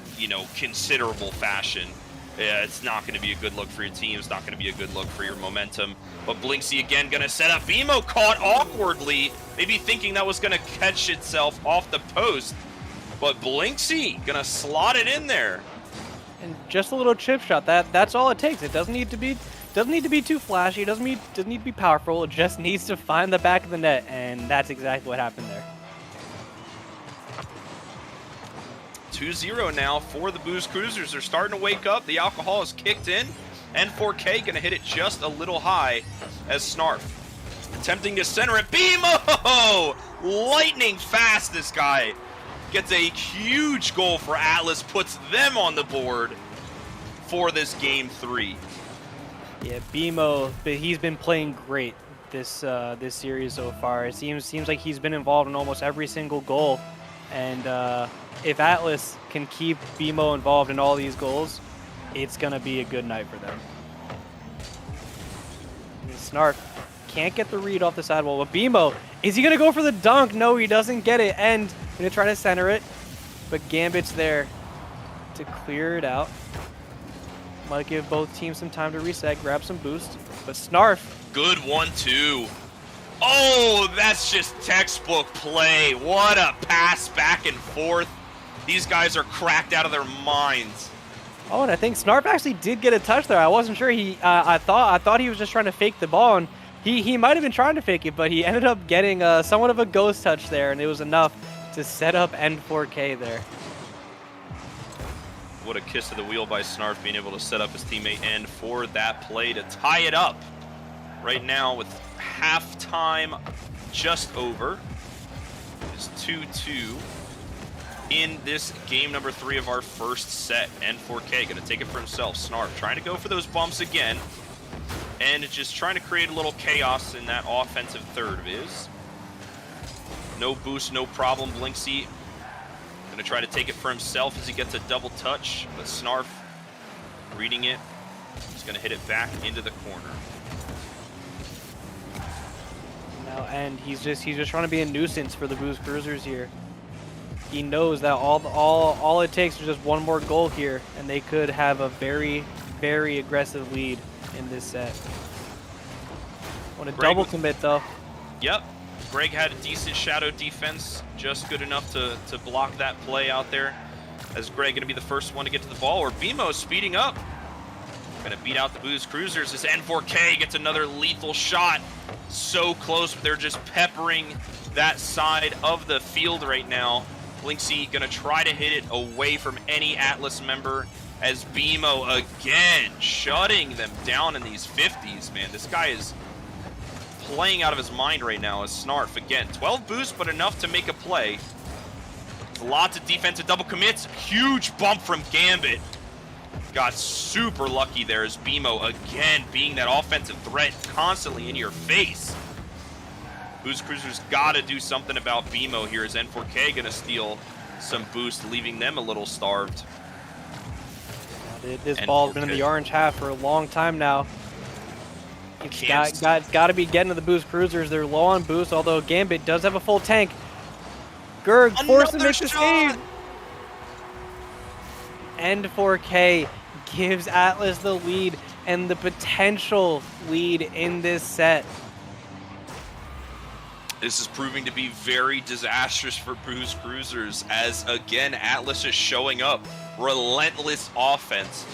considerable fashion. Yeah, it's not going to be a good look for your team. It's not going to be a good look for your momentum. But Blinksy again going to set up. BMO caught awkwardly, maybe thinking that was going to catch itself off the post. But Blinksy going to slot it in there. And just a little chip shot. That's all it takes. It doesn't need to be too flashy. It doesn't need to be powerful. It just needs to find the back of the net, and that's exactly what happened there. 2-0 now for the Booze Cruisers. They're starting to wake up. The alcohol is kicked in. N4K going to hit it just a little high as Snarf attempting to center it. BMO! Lightning fast, this guy. Gets a huge goal for Atlas, puts them on the board for this game 3. Yeah, BMO, but he's been playing great this this series so far. It seems like he's been involved in almost every single goal, and if Atlas can keep BMO involved in all these goals, it's gonna be a good night for them. And Snarf can't get the read off the sidewall, but BMO, is he gonna go for the dunk? No, he doesn't get it, and gonna try to center it, but Gambit's there to clear it out. Might give both teams some time to reset, grab some boost, but Snarf. Good 1-2. Oh, that's just textbook play. What a pass back and forth. These guys are cracked out of their minds. Oh, and I think Snarf actually did get a touch there. I wasn't sure. I thought he was just trying to fake the ball, and he might have been trying to fake it, but he ended up getting somewhat of a ghost touch there, and it was enough to set up N4K there. What a kiss of the wheel by Snarf, being able to set up his teammate N for that play to tie it up. Right now with halftime just over. It's 2-2 in this game number 3 of our first set. N4K gonna take it for himself. Snarf trying to go for those bumps again, and just trying to create a little chaos in that offensive third of his. No boost, no problem. Blinksy gonna try to take it for himself as he gets a double touch, but Snarf reading it. He's gonna hit it back into the corner. Now, and he's just trying to be a nuisance for the Booze Cruisers here. He knows that all it takes is just one more goal here, and they could have a very, very aggressive lead in this set. Want a double commit though. Yep. Greg had a decent shadow defense, just good enough to block that play out there. As Greg going to be the first one to get to the ball, or BMO speeding up. Going to beat out the Booze Cruisers as N4K gets another lethal shot. So close, but they're just peppering that side of the field right now. Blinksy going to try to hit it away from any Atlas member as BMO again shutting them down in these 50s, man. This guy is playing out of his mind right now as Snarf, again, 12 boosts, but enough to make a play. Lots of defensive double commits. Huge bump from Gambit. Got super lucky there as BMO, again, being that offensive threat constantly in your face. Booze Cruisers got to do something about BMO here as N4K going to steal some boost, leaving them a little starved. This ball's been in the orange half for a long time now. It's got to be getting to the Booze Cruisers. They're low on boost, although Gambit does have a full tank. Gerg forced to make the save. N4K gives Atlas the lead and the potential lead in this set. This is proving to be very disastrous for Booze Cruisers as, again, Atlas is showing up. Relentless offense.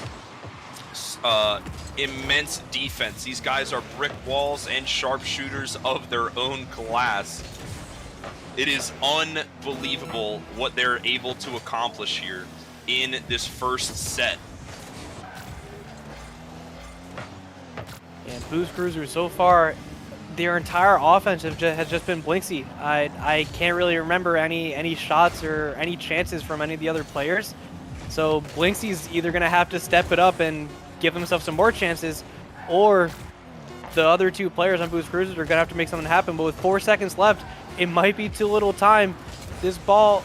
Immense defense. These guys are brick walls and sharpshooters of their own class. It is unbelievable what they're able to accomplish here in this first set. And Booze Cruisers so far, their entire offense has just been Blinksy. I can't really remember any shots or any chances from any of the other players. So Blinksy's either going to have to step it up and give himself some more chances, or the other two players on Booze Cruisers are going to have to make something happen. But with 4 seconds left, it might be too little time. This ball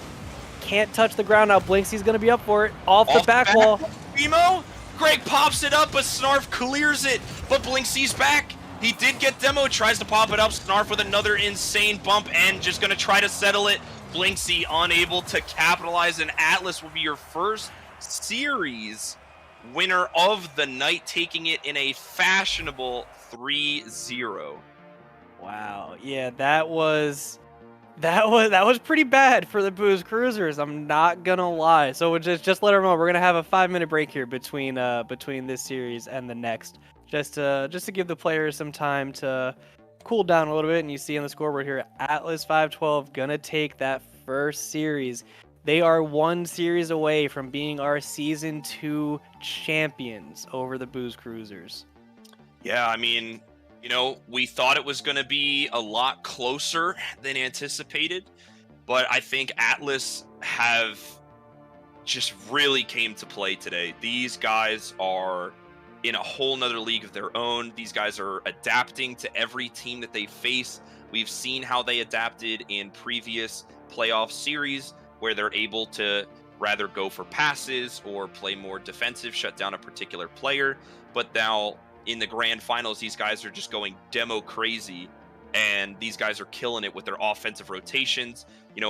can't touch the ground now. Blinksy's going to be up for it. Off the back wall. BMO? Greg pops it up, but Snarf clears it. But Blinksy's back. He did get demo, tries to pop it up. Snarf with another insane bump and just going to try to settle it. Blinksy unable to capitalize, and Atlas will be your first series winner of the night, taking it in a fashionable 3-0. Wow. Yeah, that was pretty bad for the Booze Cruisers. I'm not gonna lie. So we'll just let everyone know we're gonna have a 5-minute break here between this series and the next, just to give the players some time to cool down a little bit. And you see on the scoreboard here, Atlas 512 gonna take that first series They are one series away from being our Season 2 champions over the Booze Cruisers. Yeah, I mean, we thought it was going to be a lot closer than anticipated, but I think Atlas have just really came to play today. These guys are in a whole nother league of their own. These guys are adapting to every team that they face. We've seen how they adapted in previous playoff series where they're able to rather go for passes or play more defensive, shut down a particular player. But now in the grand finals, these guys are just going demo crazy, and these guys are killing it with their offensive rotations.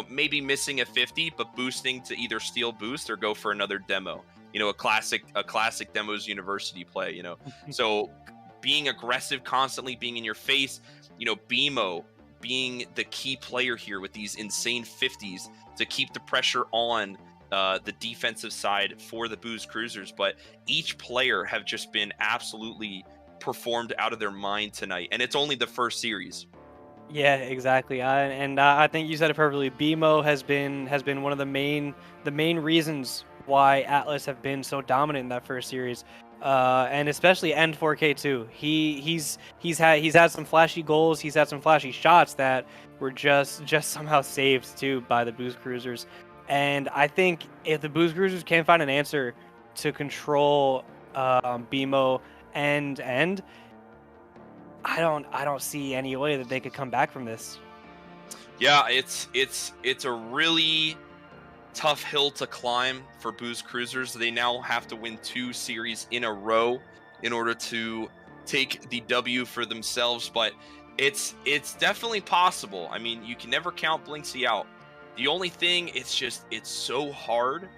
Maybe missing a 50, but boosting to either steal boost or go for another demo. A classic demos university play. So being aggressive, constantly being in your face. BMO being the key player here with these insane 50s to keep the pressure on the defensive side for the Booze Cruisers. But each player have just been absolutely performed out of their mind tonight, and it's only the first series. Yeah, exactly. I think you said it perfectly. BMO has been one of the main reasons why Atlas have been so dominant in that first series, and especially N4K too. He's had some flashy goals. He's had some flashy shots that were just somehow saved too by the Booze Cruisers. And I think if the Booze Cruisers can find an answer to control BMO end, I don't see any way that they could come back from this. Yeah, it's a really tough hill to climb for Booze Cruisers. They now have to win 2 series in a row in order to take the W for themselves, but it's definitely possible. I mean, you can never count Blinksy out. The only thing, it's so hard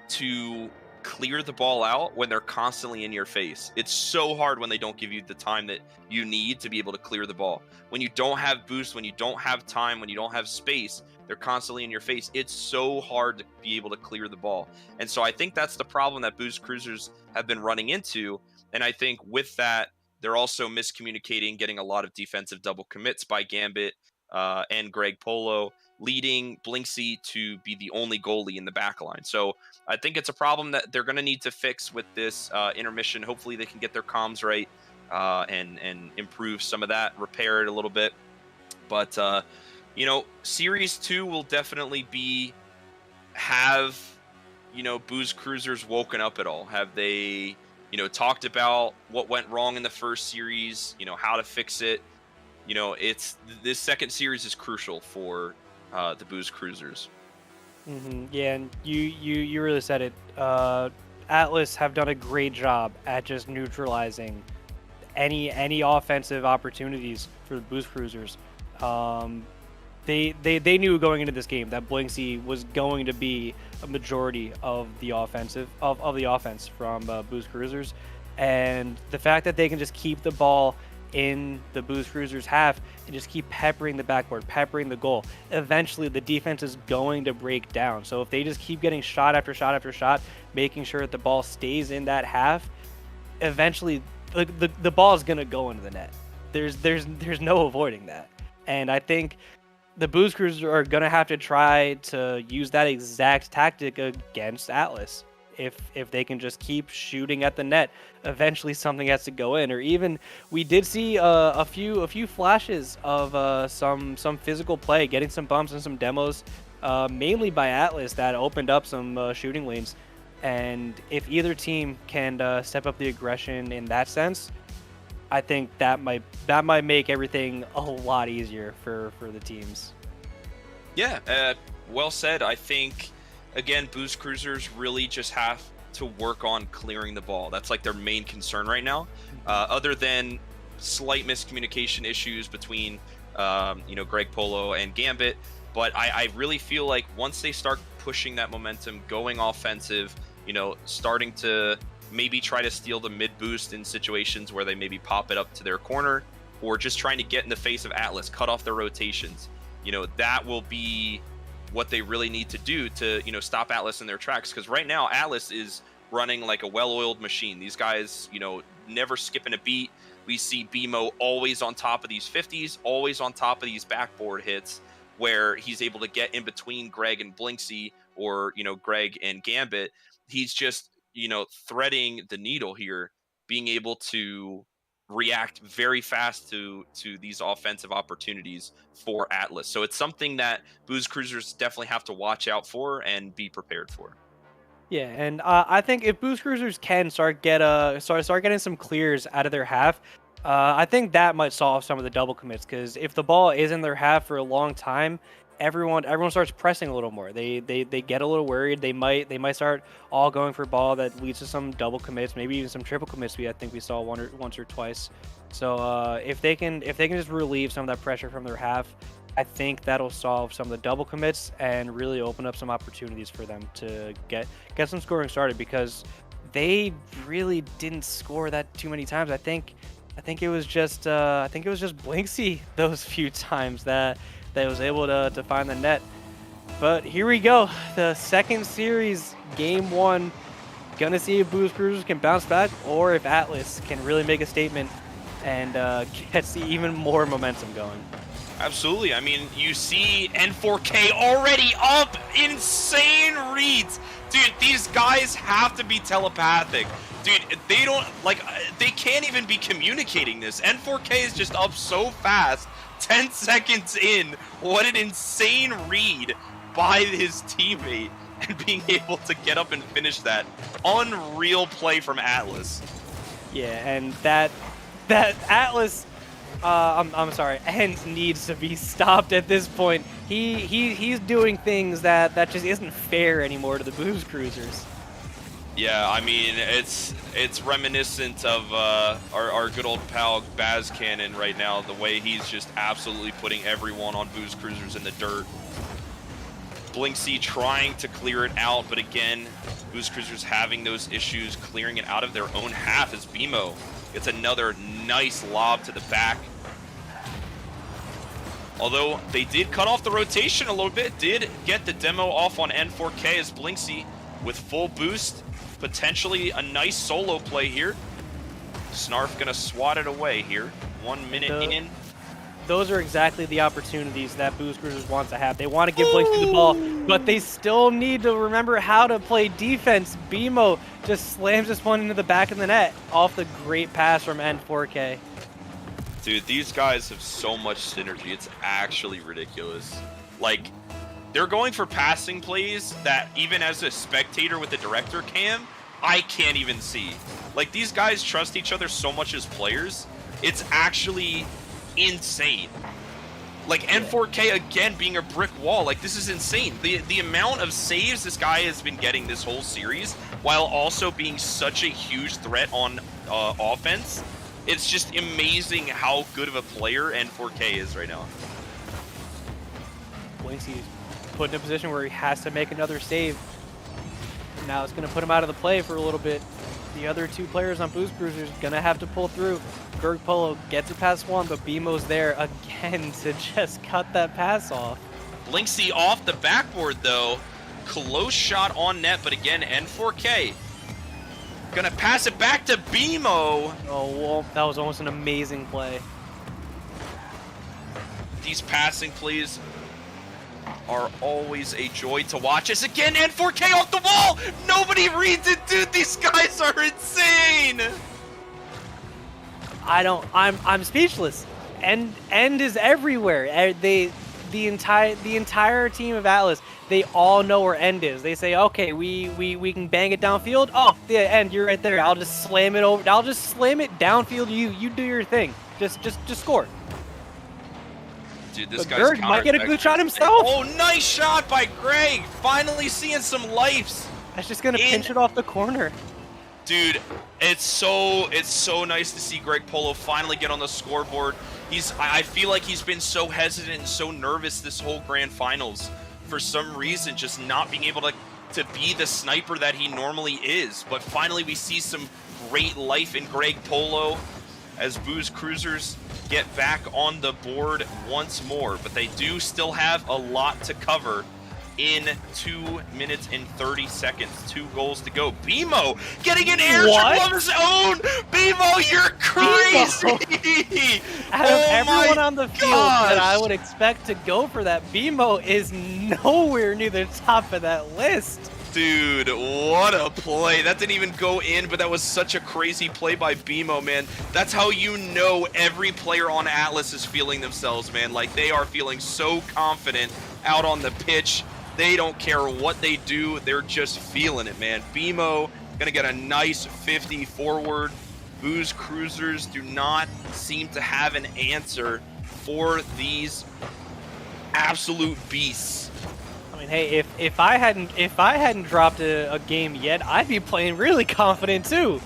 to clear the ball out when they're constantly in your face. It's so hard when they don't give you the time that you need to be able to clear the ball. When you don't have boost, when you don't have time, when you don't have space, they're constantly in your face. It's so hard to be able to clear the ball. And so I think that's the problem that Booze Cruisers have been running into. And I think with that, they're also miscommunicating, getting a lot of defensive double commits by Gambit and Greg Polo, leading Blinksy to be the only goalie in the back line. So I think it's a problem that they're going to need to fix with this intermission. Hopefully they can get their comms right and improve some of that, repair it a little bit. But, Series 2 will definitely have Booze Cruisers woken up at all? Have they, talked about what went wrong in the first series, how to fix it? This second series is crucial for the Booze Cruisers. Yeah, and you really said it. Atlas have done a great job at just neutralizing any offensive opportunities for the Boost Cruisers. They knew going into this game that Blinksy was going to be a majority of the offense from Boost Cruisers, and the fact that they can just keep the ball in the Booze Cruisers half and just keep peppering the backboard, peppering the goal. Eventually, the defense is going to break down. So if they just keep getting shot after shot after shot, making sure that the ball stays in that half, eventually the ball is going to go into the net. There's no avoiding that. And I think the Booze Cruisers are going to have to try to use that exact tactic against Atlas. If they can just keep shooting at the net, eventually something has to go in. Or even we did see a few flashes of some physical play, getting some bumps and some demos, mainly by Atlas, that opened up some shooting lanes. And if either team can step up the aggression in that sense, I think that might make everything a lot easier for the teams. Yeah, well said. I think, again, Booze Cruisers really just have to work on clearing the ball. That's like their main concern right now. Other than slight miscommunication issues between, Greg Polo and Gambit. But I really feel like once they start pushing that momentum, going offensive, starting to maybe try to steal the mid boost in situations where they maybe pop it up to their corner, or just trying to get in the face of Atlas, cut off their rotations, that will be what they really need to do to, stop Atlas in their tracks. Because right now, Atlas is running like a well-oiled machine. These guys, never skipping a beat. We see BMO always on top of these 50s, always on top of these backboard hits, where he's able to get in between Greg and Blinksy, or, Greg and Gambit. He's just, threading the needle here, being able to react very fast to these offensive opportunities for Atlas. So it's something that Booze Cruisers definitely have to watch out for and be prepared for. Yeah, and I think if Boost Cruisers can start getting some clears out of their half, I think that might solve some of the double commits. Because if the ball is in their half for a long time, everyone starts pressing a little more. They get a little worried. They might start all going for ball that leads to some double commits, maybe even some triple commits. I think we saw once or twice. So if they can just relieve some of that pressure from their half, I think that'll solve some of the double commits and really open up some opportunities for them to get some scoring started, because they really didn't score that too many times. I think it was just Blinksy those few times that was able to find the net. But here we go, the second series, game 1. Gonna see if Booze Cruisers can bounce back or if Atlas can really make a statement and get even more momentum going. Absolutely. I mean, you see N4K already up. Insane reads. Dude, these guys have to be telepathic. Dude, they can't even be communicating this. N4K is just up so fast. 10 seconds in. What an insane read by his teammate, and being able to get up and finish that. Unreal play from Atlas. Yeah, and that Atlas, I'm sorry, and needs to be stopped at this point. He's doing things that just isn't fair anymore to the Booze Cruisers. Yeah, I mean, it's reminiscent of our good old pal Baz Cannon right now, the way he's just absolutely putting everyone on Booze Cruisers in the dirt. Blinksy trying to clear it out, but again, Booze Cruisers having those issues clearing it out of their own half as BMO gets another nice lob to the back. Although they did cut off the rotation a little bit, did get the demo off on N4K as Blinksy with full boost. Potentially a nice solo play here. Snarf gonna swat it away here. 1 minute in. Those are exactly the opportunities that Booze Cruisers want to have. They want to give Blinksy the ball, but they still need to remember how to play defense. BMO just slams this one into the back of the net off the great pass from N4K. Dude, these guys have so much synergy. It's actually ridiculous. Like, they're going for passing plays that even as a spectator with the director cam, I can't even see. Like, these guys trust each other so much as players. It's actually insane. Like, N4K again being a brick wall. Like, this is insane. The amount of saves this guy has been getting this whole series, while also being such a huge threat on offense. It's just amazing how good of a player N4K is right now. Blinksy put in a position where he has to make another save. Now it's going to put him out of the play for a little bit. The other two players on Booze Cruisers going to have to pull through. Greg Polo gets it past one, but BMO's there again to just cut that pass off. Blinksy off the backboard though. Close shot on net, but again, N4K gonna pass it back to BMO. Oh, well, that was almost an amazing play. These passing plays are always a joy to watch. As again, N4K off the wall! Nobody reads it, dude! These guys are insane! I'm speechless. End is everywhere. The entire team of Atlas, they all know where end is. They say, okay, we can bang it downfield. Oh, the end, you're right there. I'll just slam it over. I'll just slam it downfield. You do your thing. Just score. Dude, this but guy's Greg might get a good shot himself. Oh, nice shot by Greg. Finally seeing some lives. That's just gonna pinch it off the corner. Dude, it's so nice to see Greg Polo finally get on the scoreboard. I feel like he's been so hesitant and so nervous this whole grand finals. For some reason, just not being able to be the sniper that he normally is. But finally we see some great life in Greg Polo as Booze Cruisers get back on the board once more. But they do still have a lot to cover in 2 minutes and 30 seconds. 2 goals to go. BMO getting an air triple of his own. BMO, you're crazy. crazy! Out of Oh everyone my on the field that I gosh! would expect to go for that, BMO is nowhere near the top of that list. Dude, what a play. That didn't even go in, but that was such a crazy play by BMO, man. That's how you know every player on Atlas is feeling themselves, man. Like, they are feeling so confident out on the pitch. They don't care what they do. They're just feeling it, man. BMO gonna get a nice 50 forward. Booze Cruisers do not seem to have an answer for these absolute beasts. I mean, hey, if I hadn't dropped a game yet, I'd be playing really confident too.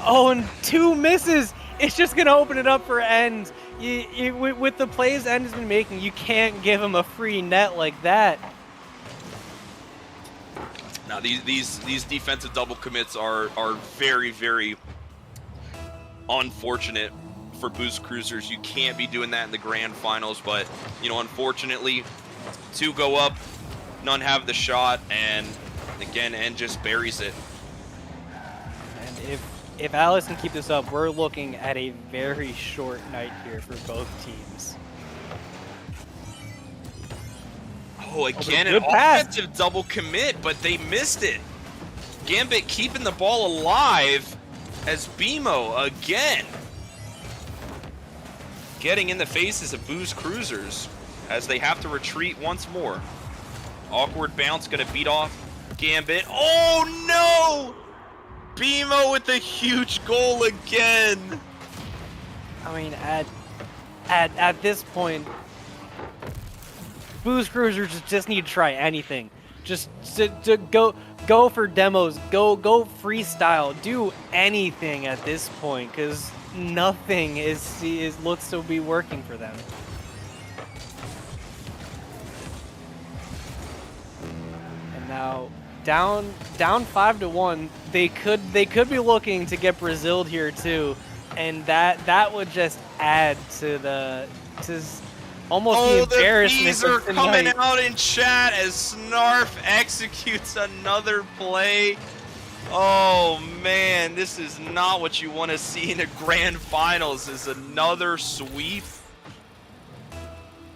Oh, and 2 misses. It's just gonna open it up for End. With the plays End has been making, you can't give him a free net like that. Now these defensive double commits are very, very unfortunate for Boost Cruisers. You can't be doing that in the grand finals, but you know, unfortunately, 2 go up, none have the shot, and again, N just buries it. And if Atlas can keep this up, we're looking at a very short night here for both teams. Oh, again, an good pass. offensive double commit, but they missed it. Gambit keeping the ball alive as BMO again getting in the faces of Booze Cruisers as they have to retreat once more. Awkward bounce, gonna beat off Gambit. Oh no! BMO with a huge goal again. I mean, at this point, Booze Cruisers just need to try anything. Just to go for demos, go freestyle, do anything at this point, because nothing looks to be working for them. And now down 5-1, they could be looking to get Braziled here too, and that would just add to almost the embarrassment. The bees are coming out in chat as Snarf executes another play. Oh man, this is not what you want to see in the grand finals. Is another sweep.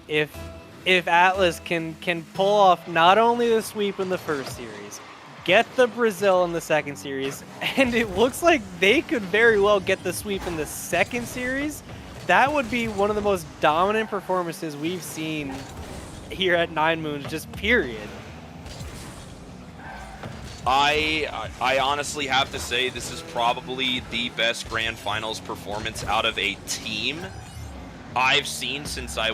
If Atlas can pull off not only the sweep in the first series, get the Brazil in the second series, and it looks like they could very well get the sweep in the second series, that would be one of the most dominant performances we've seen here at 9Moons, just period. I honestly have to say this is probably the best grand finals performance out of a team I've seen since I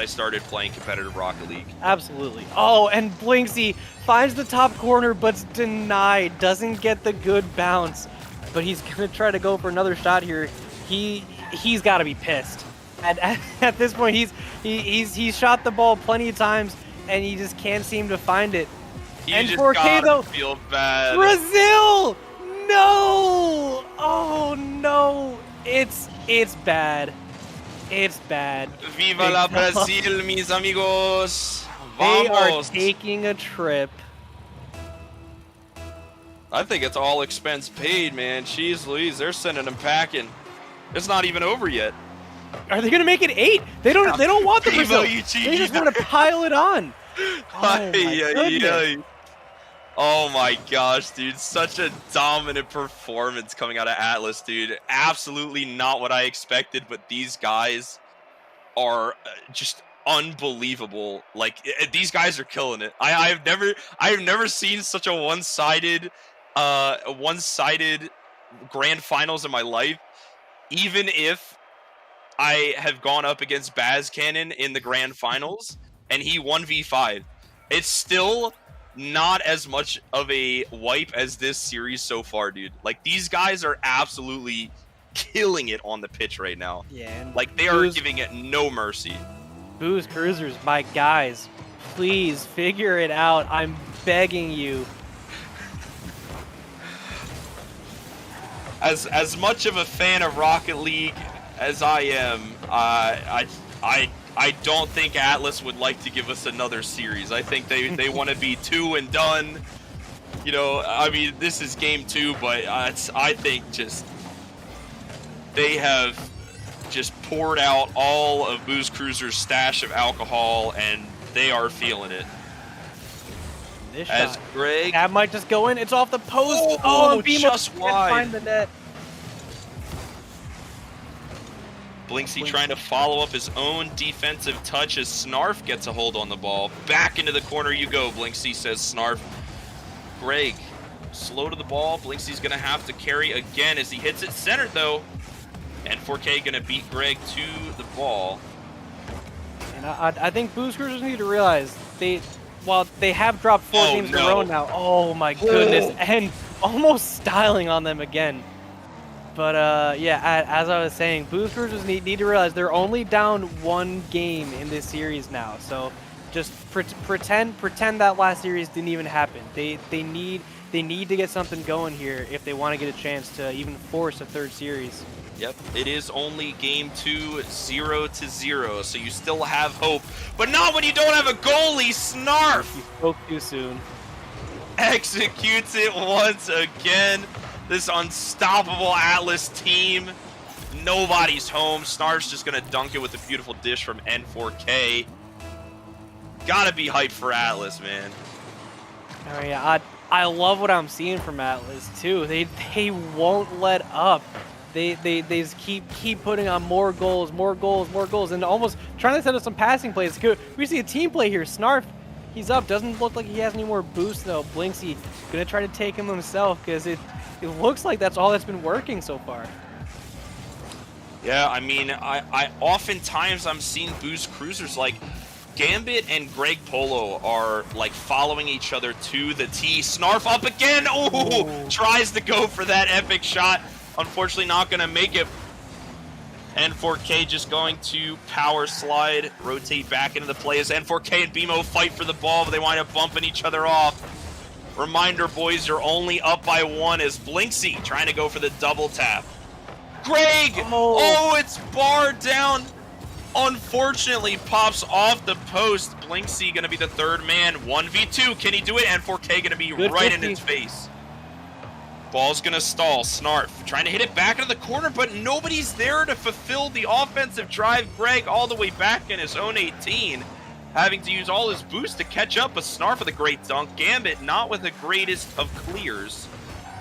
started playing competitive Rocket League. Absolutely. Oh, and Blinksy finds the top corner but's denied, doesn't get the good bounce, but he's gonna try to go for another shot here. He's got to be pissed. At this point, he's shot the ball plenty of times, and he just can't seem to find it. And 4K though, feel bad. Brazil! No! Oh no! It's bad. It's bad. Viva la Brasil, mis amigos. They are Vamos. taking a trip. I think it's all expense paid, man. Jeez Louise, they're sending them packing. It's not even over yet. Are they gonna make it 8? They don't want the Brazil. They just want to pile it on. Oh my goodness. Oh my gosh, dude. Such a dominant performance coming out of Atlas, dude. Absolutely not what I expected, but these guys are just unbelievable. Like, these guys are killing it. I've never seen such a one-sided grand finals in my life. Even if I have gone up against Baz Cannon in the grand finals and he 1v5, it's still not as much of a wipe as this series so far, dude. Like, these guys are absolutely killing it on the pitch right now. Yeah. Like, they are giving it no mercy. Booze Cruisers, my guys, please figure it out. I'm begging you. As much of a fan of Rocket League as I am, I don't think Atlas would like to give us another series. I think they want to be 2 and done. You know, I mean, this is game 2, but I think just They have just poured out all of Booze Cruiser's stash of alcohol, and they are feeling it. This As shot, Greg, that might just go in. It's off the post. Oh, and Beamo just can't wide. find the net. Blinksy trying to follow up his own defensive touch as Snarf gets a hold on the ball. Back into the corner you go, Blinksy, says Snarf. Greg, slow to the ball. Blinksy's going to have to carry again as he hits it centered, though. And 4K going to beat Greg to the ball. And I think Booze Cruisers need to realize while they have dropped 4 games in a row now. Oh my goodness, and almost styling on them again. But yeah, as I was saying, Booze Cruisers need to realize they're only down 1 game in this series now. So just pretend that last series didn't even happen. They need to get something going here if they want to get a chance to even force a 3rd series. Yep, it is only game 2, 0-0, so you still have hope. But not when you don't have a goalie, Snarf! You spoke too soon. Executes it once again. This unstoppable Atlas team. Nobody's home. Snarf's just going to dunk it with a beautiful dish from N4K. Gotta be hyped for Atlas, man. Oh yeah, I love what I'm seeing from Atlas too. They won't let up. They just keep putting on more goals, and almost trying to set up some passing plays. We see a team play here. Snarf, he's up. Doesn't look like he has any more boost though. Blinksy gonna try to take him himself because it looks like that's all that's been working so far. Yeah, I mean, I oftentimes I'm seeing Booze Cruisers like Gambit and Greg Polo are like following each other to the T. Snarf up again. Ooh, tries to go for that epic shot. Unfortunately, not going to make it. N4K just going to power slide, rotate back into the play as N4K and Beamo fight for the ball, but they wind up bumping each other off. Reminder, boys, you're only up by 1 as Blinksy trying to go for the double tap. Greg! Oh, it's barred down. Unfortunately, pops off the post. Blinksy going to be the 3rd man. 1v2. Can he do it? N4K going to be right in his face. Ball's going to stall. Snarf trying to hit it back into the corner, but nobody's there to fulfill the offensive drive. Greg all the way back in his own 18, having to use all his boost to catch up. But Snarf with a great dunk. Gambit not with the greatest of clears.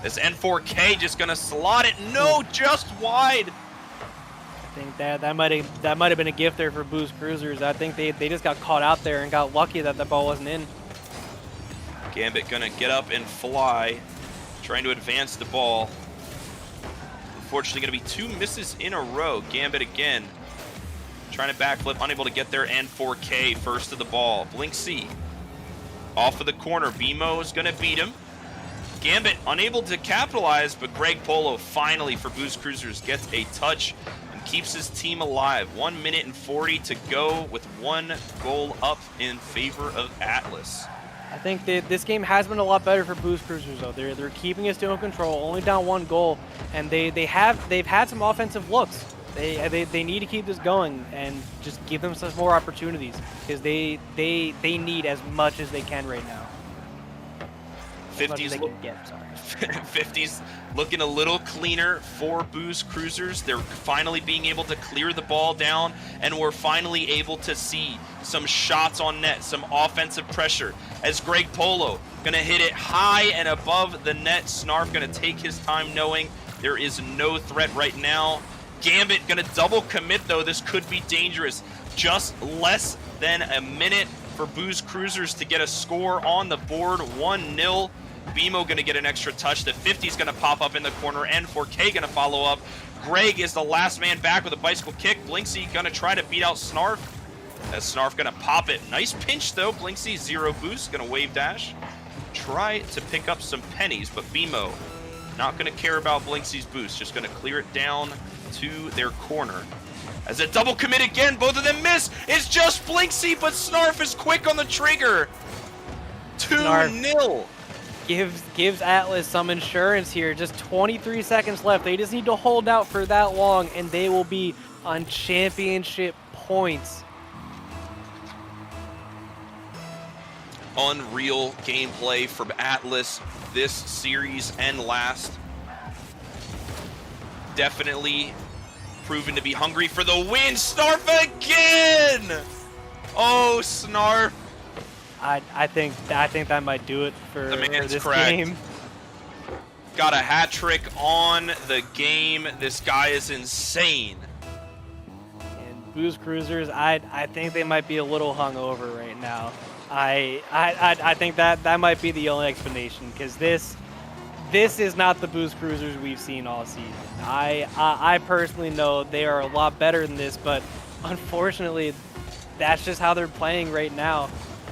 As N4K just going to slot it. No, just wide. I think that might have been a gift there for Booze Cruisers. I think they just got caught out there and got lucky that the ball wasn't in. Gambit going to get up and fly. Trying to advance the ball. Unfortunately, going to be 2 misses in a row. Gambit again. Trying to backflip, unable to get there. N4K first to the ball. Blinksy off of the corner. Beamo is going to beat him. Gambit unable to capitalize, but Greg Polo finally for Booze Cruisers gets a touch and keeps his team alive. 1 minute and 40 to go with 1 goal up in favor of Atlas. I think this game has been a lot better for Booze Cruisers though. They're keeping it still in control, only down 1 goal, and they've had some offensive looks. They need to keep this going and just give them some more opportunities because they need as much as they can right now. 50's looking a little cleaner for Booze Cruisers. They're finally being able to clear the ball down, and we're finally able to see some shots on net, some offensive pressure. As Greg Polo gonna hit it high and above the net. Snarf gonna take his time knowing there is no threat right now. Gambit gonna double commit though. This could be dangerous. Just less than a minute for Booze Cruisers to get a score on the board. 1-0. Beamo gonna get an extra touch. The 50's gonna pop up in the corner. N4K gonna follow up. Greg is the last man back with a bicycle kick. Blinksy gonna try to beat out Snarf. As Snarf gonna pop it. Nice pinch though. Blinksy 0 boost. Gonna wave dash. Try to pick up some pennies, but Beamo not gonna care about Blinksy's boost. Just gonna clear it down to their corner. As a double commit again, both of them miss. It's just Blinksy, but Snarf is quick on the trigger. 2-0. Gives Atlas some insurance here. Just 23 seconds left. They just need to hold out for that long, and they will be on championship points. Unreal gameplay from Atlas this series and last. Definitely proven to be hungry for the win. Snarf again! Oh, Snarf. I think that might do it for this game. Got a hat trick on the game. This guy is insane. And Booze Cruisers, I think they might be a little hungover right now. I think that might be the only explanation, because this is not the Booze Cruisers we've seen all season. I personally know they are a lot better than this, but unfortunately, that's just how they're playing right now,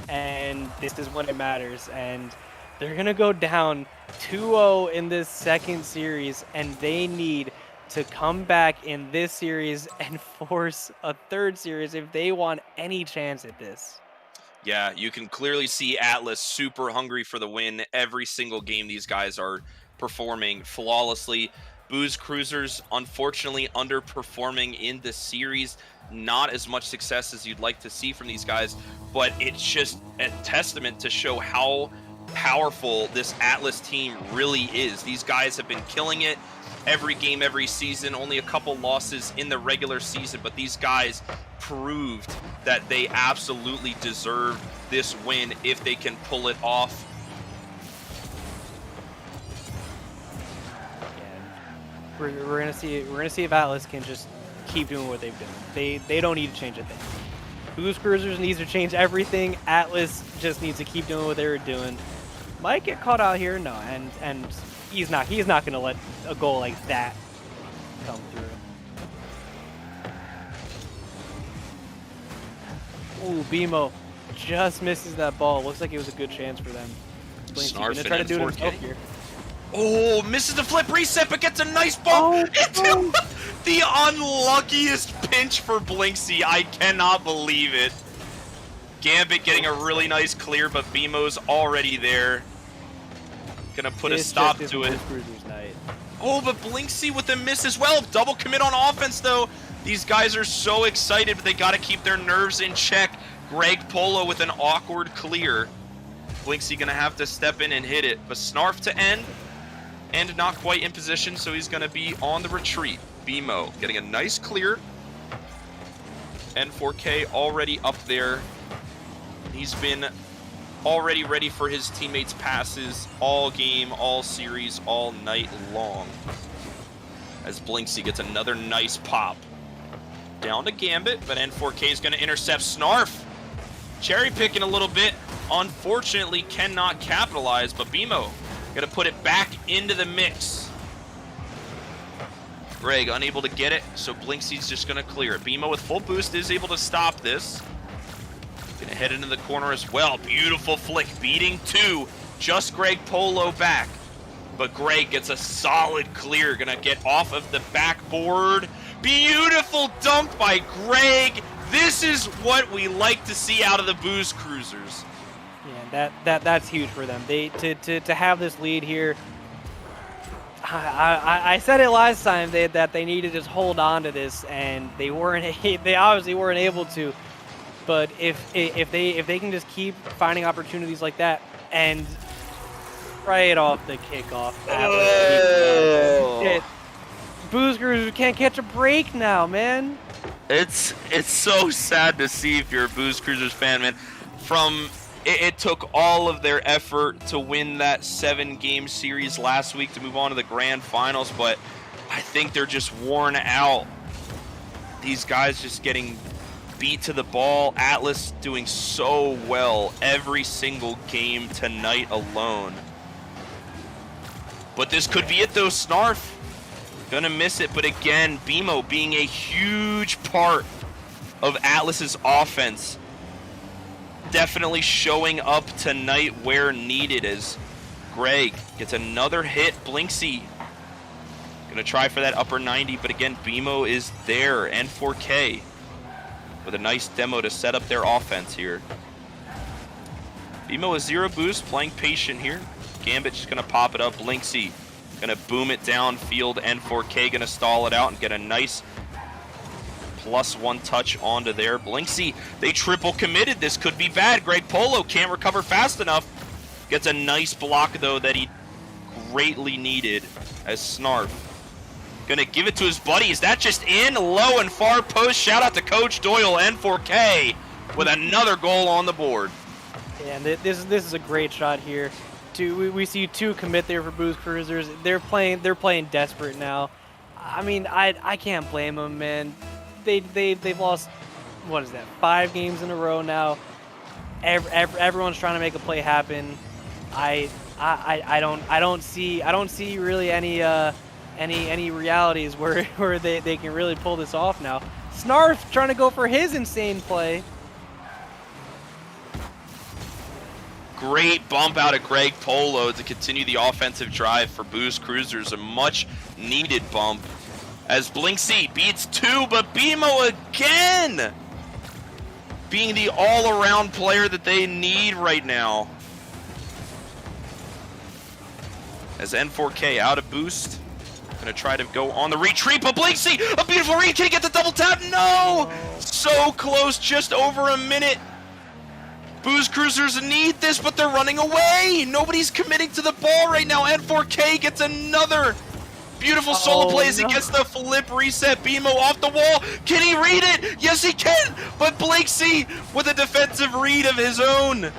and this is when it matters. And they're gonna go down 2-0 in this second series, and they need to come back in this series and force a third series if they want any chance at this. Yeah, you can clearly see Atlas super hungry for the win. Every single game these guys are performing flawlessly. Booze Cruisers, unfortunately, underperforming in the series. Not as much success as you'd like to see from these guys, but it's just a testament to show how powerful this Atlas team really is. These guys have been killing it every game, every season. Only a couple losses in the regular season, but these guys proved that they absolutely deserve this win if they can pull it off. Yeah, we're gonna see if Atlas can just keep doing what they've done. They don't need to change a thing. Booze Cruisers needs to change everything. Atlas just needs to keep doing what they were doing. Might get caught out here, no, and he's not gonna let a goal like that come through. Ooh, BMO just misses that ball. Looks like it was a good chance for them. Blinksy gonna try to do it himself here. Oh, misses the flip reset, but gets a nice bump into the unluckiest pinch for Blinksy. I cannot believe it. Gambit getting a really nice clear, but BMO's already there. Gonna put a stop to it. Oh, but Blinksy with a miss as well. Double commit on offense, though. These guys are so excited, but they got to keep their nerves in check. Greg Polo with an awkward clear. Blinksy gonna have to step in and hit it, but Snarf to end, and not quite in position, so he's gonna be on the retreat. BMO getting a nice clear. N4K already up there. He's been already ready for his teammates' passes all game, all series, all night long. As Blinksy gets another nice pop. Down to Gambit, but N4K is going to intercept Snarf. Cherry picking a little bit. Unfortunately, cannot capitalize, but BMO going to put it back into the mix. Greg unable to get it, so Blinksy's just going to clear it. BMO with full boost is able to stop this. Gonna head into the corner as well. Beautiful flick, beating two. Just Greg Polo back. But Greg gets a solid clear. Gonna get off of the backboard. Beautiful dunk by Greg. This is what we like to see out of the Booze Cruisers. Yeah, that's huge for them. To have this lead here. I said it last time that they needed to just hold on to this, and they obviously weren't able to. But if they can just keep finding opportunities like that and right off the kickoff, Booze Cruisers can't catch a break now, man. It's so sad to see if you're a Booze Cruisers fan, man. It took all of their effort to win that 7-game series last week to move on to the grand finals, but I think they're just worn out. These guys just getting beat to the ball. Atlas doing so well every single game tonight alone. But this could be it though. Snarf gonna miss it, but again, BMO being a huge part of Atlas's offense. Definitely showing up tonight where needed as Greg gets another hit. Blinksy gonna try for that upper 90, but again, BMO is there, and 4K with a nice demo to set up their offense here. BMO is 0 boost, playing patient here. Gambit just gonna pop it up. Blinksy gonna boom it downfield. N4K gonna stall it out and get a nice +1 touch onto there. Blinksy, they triple committed. This could be bad. Greg Polo can't recover fast enough. Gets a nice block though that he greatly needed as Snarf Gonna give it to his buddy. Is that just in? Low and far post. Shout out to Coach Doyle, N4K, with another goal on the board. And this is a great shot here. We see 2 commit there for Boost Cruisers. They're playing desperate now. I mean, I can't blame them, man. They've lost, what is that, 5 games in a row now. Everyone's trying to make a play happen. I don't see really any realities where they can really pull this off now. Snarf trying to go for his insane play. Great bump out of Greg Polo to continue the offensive drive for Boost Cruisers. A much needed bump as Blinksy beats 2, but BMO again being the all-around player that they need right now. As N4K out of boost. Gonna try to go on the retreat, but Blinksy, a beautiful read. Can he get the double tap? No! So close, just over a minute. Boost Cruisers need this, but they're running away. Nobody's committing to the ball right now. N4K gets another beautiful solo play as he gets the flip reset. BMO off the wall. Can he read it? Yes, he can. But Blinksy with a defensive read of his own.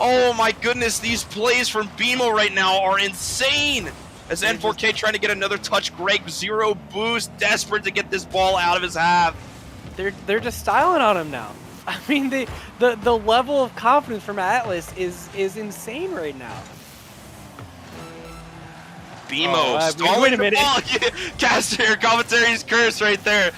Oh my goodness, these plays from BMO right now are insane. As N4K trying to get another touch. Greg 0 boost, desperate to get this ball out of his half. They're just styling on him now. I mean, the level of confidence from Atlas is insane right now. BMO stalling wait a minute. Caster commentary's curse right there.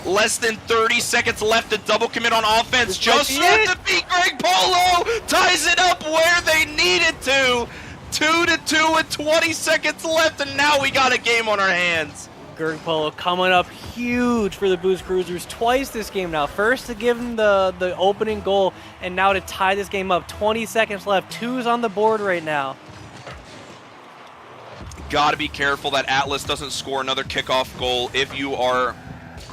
Less than 30 seconds left to double commit on offense. Just left to beat Greg Polo. Ties it up where they needed to. 2-2 with 20 seconds left, and now we got a game on our hands. Greg Polo coming up huge for the Boost Cruisers twice this game now. First to give him the opening goal, and now to tie this game up. 20 seconds left. 2's on the board right now. Got to be careful that Atlas doesn't score another kickoff goal if you are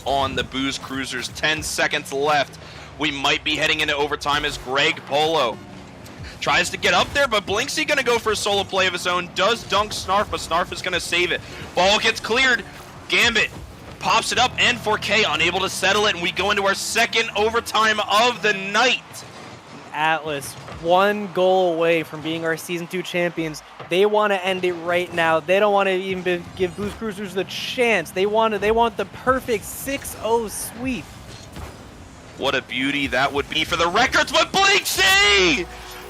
on the Boost Cruisers. 10 seconds left. We might be heading into overtime as Greg Polo tries to get up there, but Blinksy going to go for a solo play of his own. Does dunk Snarf, but Snarf is going to save it. Ball gets cleared. Gambit pops it up. N4K unable to settle it, and we go into our second overtime of the night. Atlas 1 goal away from being our Season 2 champions. They want to end it right now. They don't want to even give Boost Cruisers the chance. They want the perfect 6-0 sweep. What a beauty that would be for the records, but Blinksy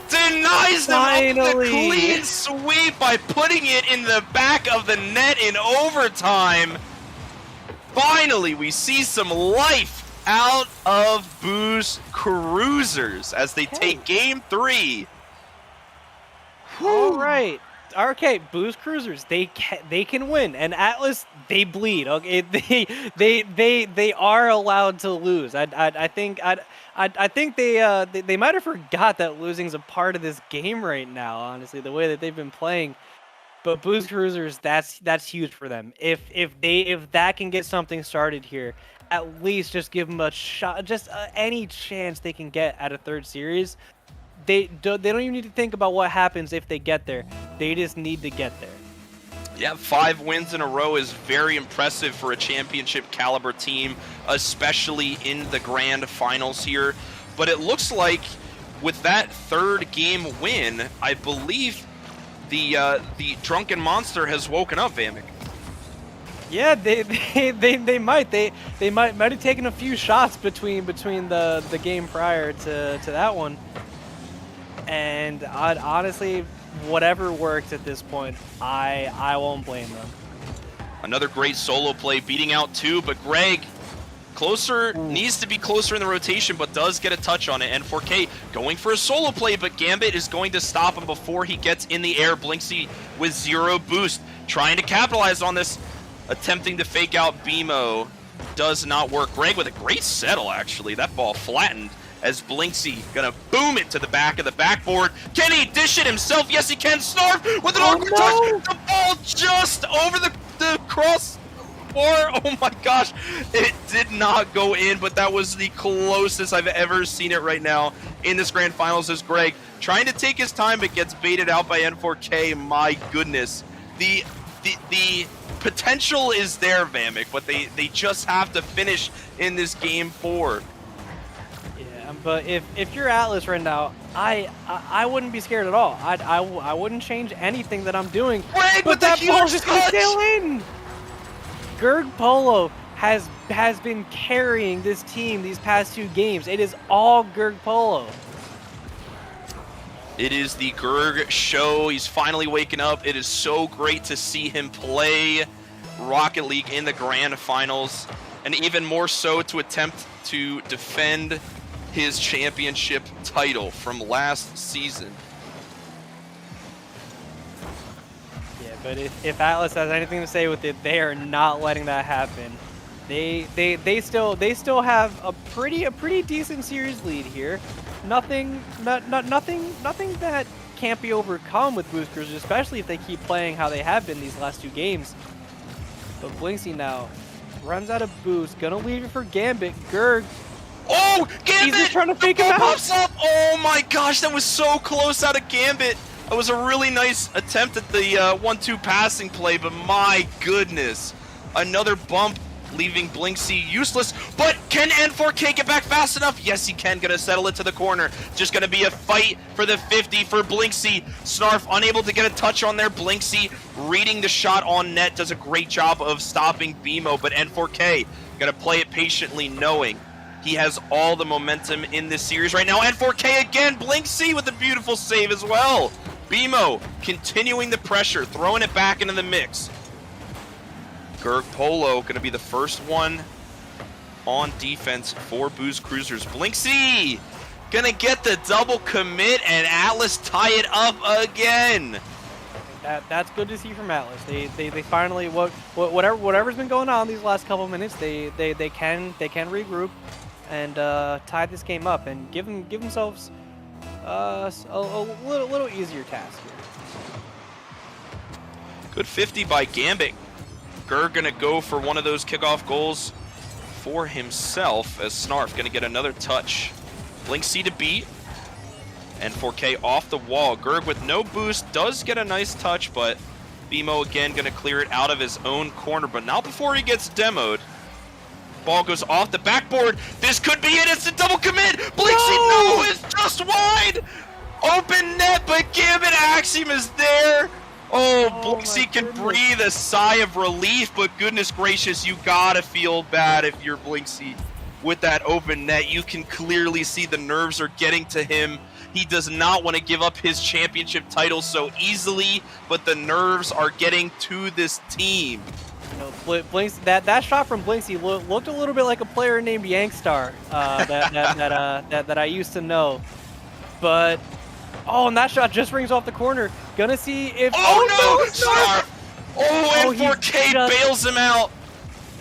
denies them of the clean sweep by putting it in the back of the net in overtime. Finally, we see some life out of Boost Cruisers as they take game 3. All right. Okay, Boost Cruisers, they can win, and Atlas, they bleed. Okay, they are allowed to lose. I think they might have forgot that losing's a part of this game right now. Honestly, the way that they've been playing, but Boost Cruisers, that's huge for them. If that can get something started here, at least just give them a shot, just any chance they can get at a third series. They don't even need to think about what happens if they get there. They just need to get there. Yeah, 5 wins in a row is very impressive for a championship caliber team, especially in the grand finals here. But it looks like with that 3rd game win, I believe the drunken monster has woken up, Vamic. Yeah, they might have taken a few shots between the game prior to that one. And honestly, whatever works at this point, I won't blame them. Another great solo play, beating out 2, but Greg needs to be closer in the rotation, but does get a touch on it. And 4K going for a solo play, but Gambit is going to stop him before he gets in the air. Blinksy with 0 boost, trying to capitalize on this, attempting to fake out BMO. Does not work. Greg with a great settle, actually. That ball flattened as Blinksy gonna boom it to the back of the backboard. Can he dish it himself? Yes, he can. Snarf with an awkward touch. The ball just over the cross. Oh my gosh, it did not go in, but that was the closest I've ever seen it right now in this grand finals as Greg trying to take his time, but gets baited out by N4K. My goodness. The potential is there, Vamek, but they just have to finish in this game 4. Yeah, but if you're Atlas right now, I wouldn't be scared at all. I wouldn't change anything that I'm doing. Greg But with the that ball's huge just gonna touch! sail in. Gerg Polo has been carrying this team these past 2 games. It is all Gerg Polo. It is the Gerg show. He's finally waking up. It is so great to see him play Rocket League in the grand finals, and even more so to attempt to defend his championship title from last season. Yeah, but if Atlas has anything to say with it, they are not letting that happen. They still have a pretty decent series lead here. Nothing that can't be overcome with Boost Cruisers, especially if they keep playing how they have been these last 2 games. But Blinksy now runs out of boost, gonna leave it for Gambit. Gerg. Oh, Gambit! He's just trying to fake him ball out. pops up. Oh my gosh, that was so close out of Gambit. That was a really nice attempt at the 1-2 passing play, but my goodness, another bump, leaving Blinksy useless. But can N4K get back fast enough? Yes, he can. Gonna settle it to the corner. Just gonna be a fight for the 50 for Blinksy. Snarf unable to get a touch on there. Blinksy reading the shot on net, does a great job of stopping BMO, but N4K gonna play it patiently, knowing he has all the momentum in this series right now. N4K again. Blinksy with a beautiful save as well. BMO continuing the pressure, throwing it back into the mix. Gerg Polo going to be the first one on defense for Boost Cruisers. Blinksy going to get the double commit, and Atlas tie it up again. That's good to see from Atlas. They finally whatever's been going on these last couple minutes, they can regroup and tie this game up and give themselves a little easier task here. Good 50 by Gambit. Gerg gonna go for one of those kickoff goals for himself, as Snarf gonna get another touch. Blinksy to beat, and 4K off the wall. Gerg with no boost does get a nice touch, but BMO again gonna clear it out of his own corner, but not before he gets demoed. Ball goes off the backboard. This could be it. It's a double commit. Blinksy, no, it's just wide. Open net, but Gambit Axiom is there. Oh, Blinksy can breathe a sigh of relief, but goodness gracious, you gotta feel bad if you're Blinksy with that open net. You can clearly see the nerves are getting to him. He does not want to give up his championship title so easily, but the nerves are getting to this team. You know, Blinksy, that shot from Blinksy looked a little bit like a player named Yankstar that I used to know, but. Oh, and that shot just rings off the corner. Gonna see if. Oh no! Snarf! Oh, and 4K bails him out.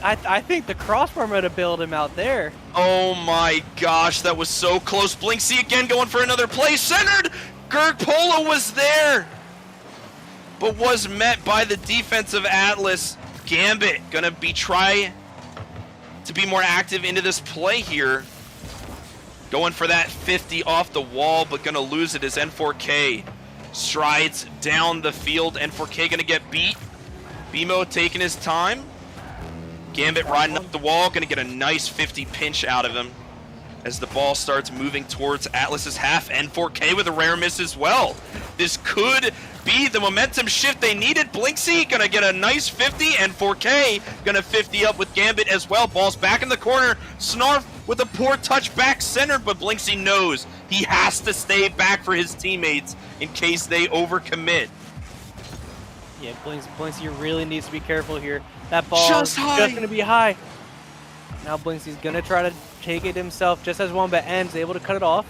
I think the crossbar might have bailed him out there. Oh my gosh, that was so close. Blinksy again going for another play. Centered! Gerg Polo was there, but was met by the defensive Atlas. Gambit gonna try to be more active into this play here. Going for that 50 off the wall, but gonna lose it as N4K strides down the field. N4K gonna get beat. BMO taking his time. Gambit riding up the wall, gonna get a nice 50 pinch out of him as the ball starts moving towards Atlas's half. N4K with a rare miss as well. This could be the momentum shift they needed. Blinksy gonna get a nice 50, and 4K gonna 50 up with Gambit as well. Ball's back in the corner. Snarf with a poor touch back center, but Blinksy knows he has to stay back for his teammates in case they overcommit. Yeah, Blinksy really needs to be careful here. That ball Just is just gonna be high. Now Blinksy's gonna try to take it himself, just as Wombat ends, able to cut it off.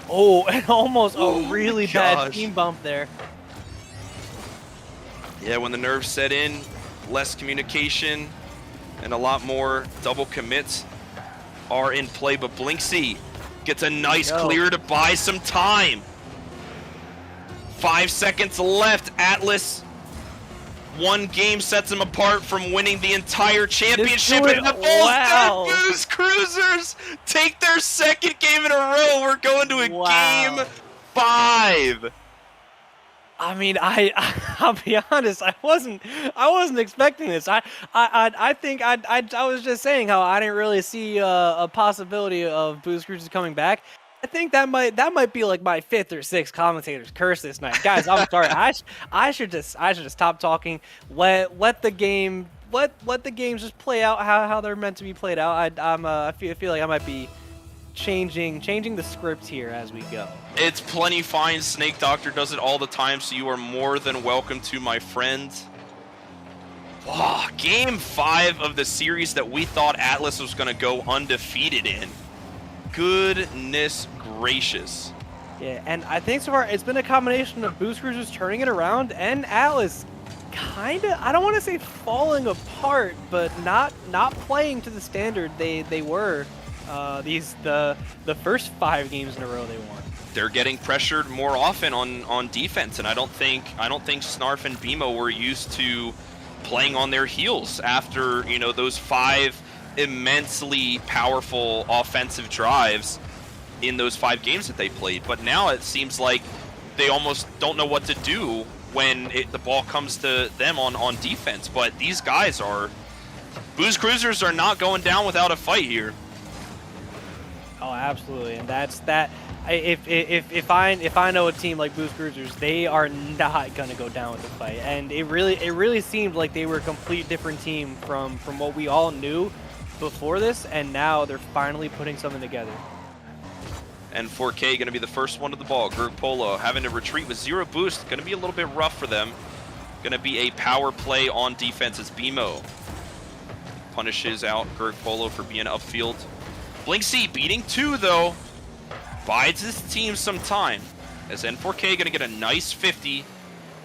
Oh, and almost a really bad team bump there. Yeah, when the nerves set in, less communication and a lot more double commits are in play, but Blinksy gets a nice clear to buy some time. 5 seconds left. Atlas, one game sets him apart from winning the entire championship, and the Boost Cruisers take their second game in a row. We're going to a game 5. I mean, I'll be honest. I wasn't expecting this. I think I was just saying how I didn't really see a possibility of Boost Cruisers coming back. I think that might be like my fifth or sixth commentator's curse this night, guys. I'm sorry. I should just stop talking. Let the game let the games just play out how they're meant to be played out. I feel like I might be changing the script here as we go. It's plenty fine. Snake Doctor does it all the time, so you are more than welcome to, my friend. Wow, game 5 of the series that we thought Atlas was going to go undefeated in. Goodness gracious. Yeah, and I think so far it's been a combination of Boost Cruisers turning it around and Atlas kinda, I don't want to say falling apart, but not playing to the standard they were the first 5 games in a row they won. They're getting pressured more often on defense, and I don't think Snarf and BMO were used to playing on their heels after, you know, those 5 immensely powerful offensive drives in those 5 games that they played. But now it seems like they almost don't know what to do when the ball comes to them on defense. But these guys are, Boost Cruisers are not going down without a fight here. Oh, absolutely, and that's that. If I know a team like Boost Cruisers, they are not gonna go down with the fight, and it really seemed like they were a complete different team from what we all knew before this, and now they're finally putting something together. And 4K going to be the first one to the ball. Gerg Polo having to retreat with 0 boost. Going to be a little bit rough for them. Going to be a power play on defense as BMO punishes out Gerg Polo for being upfield. Blinksy beating 2 though. Bides his team some time. As N4K going to get a nice 50.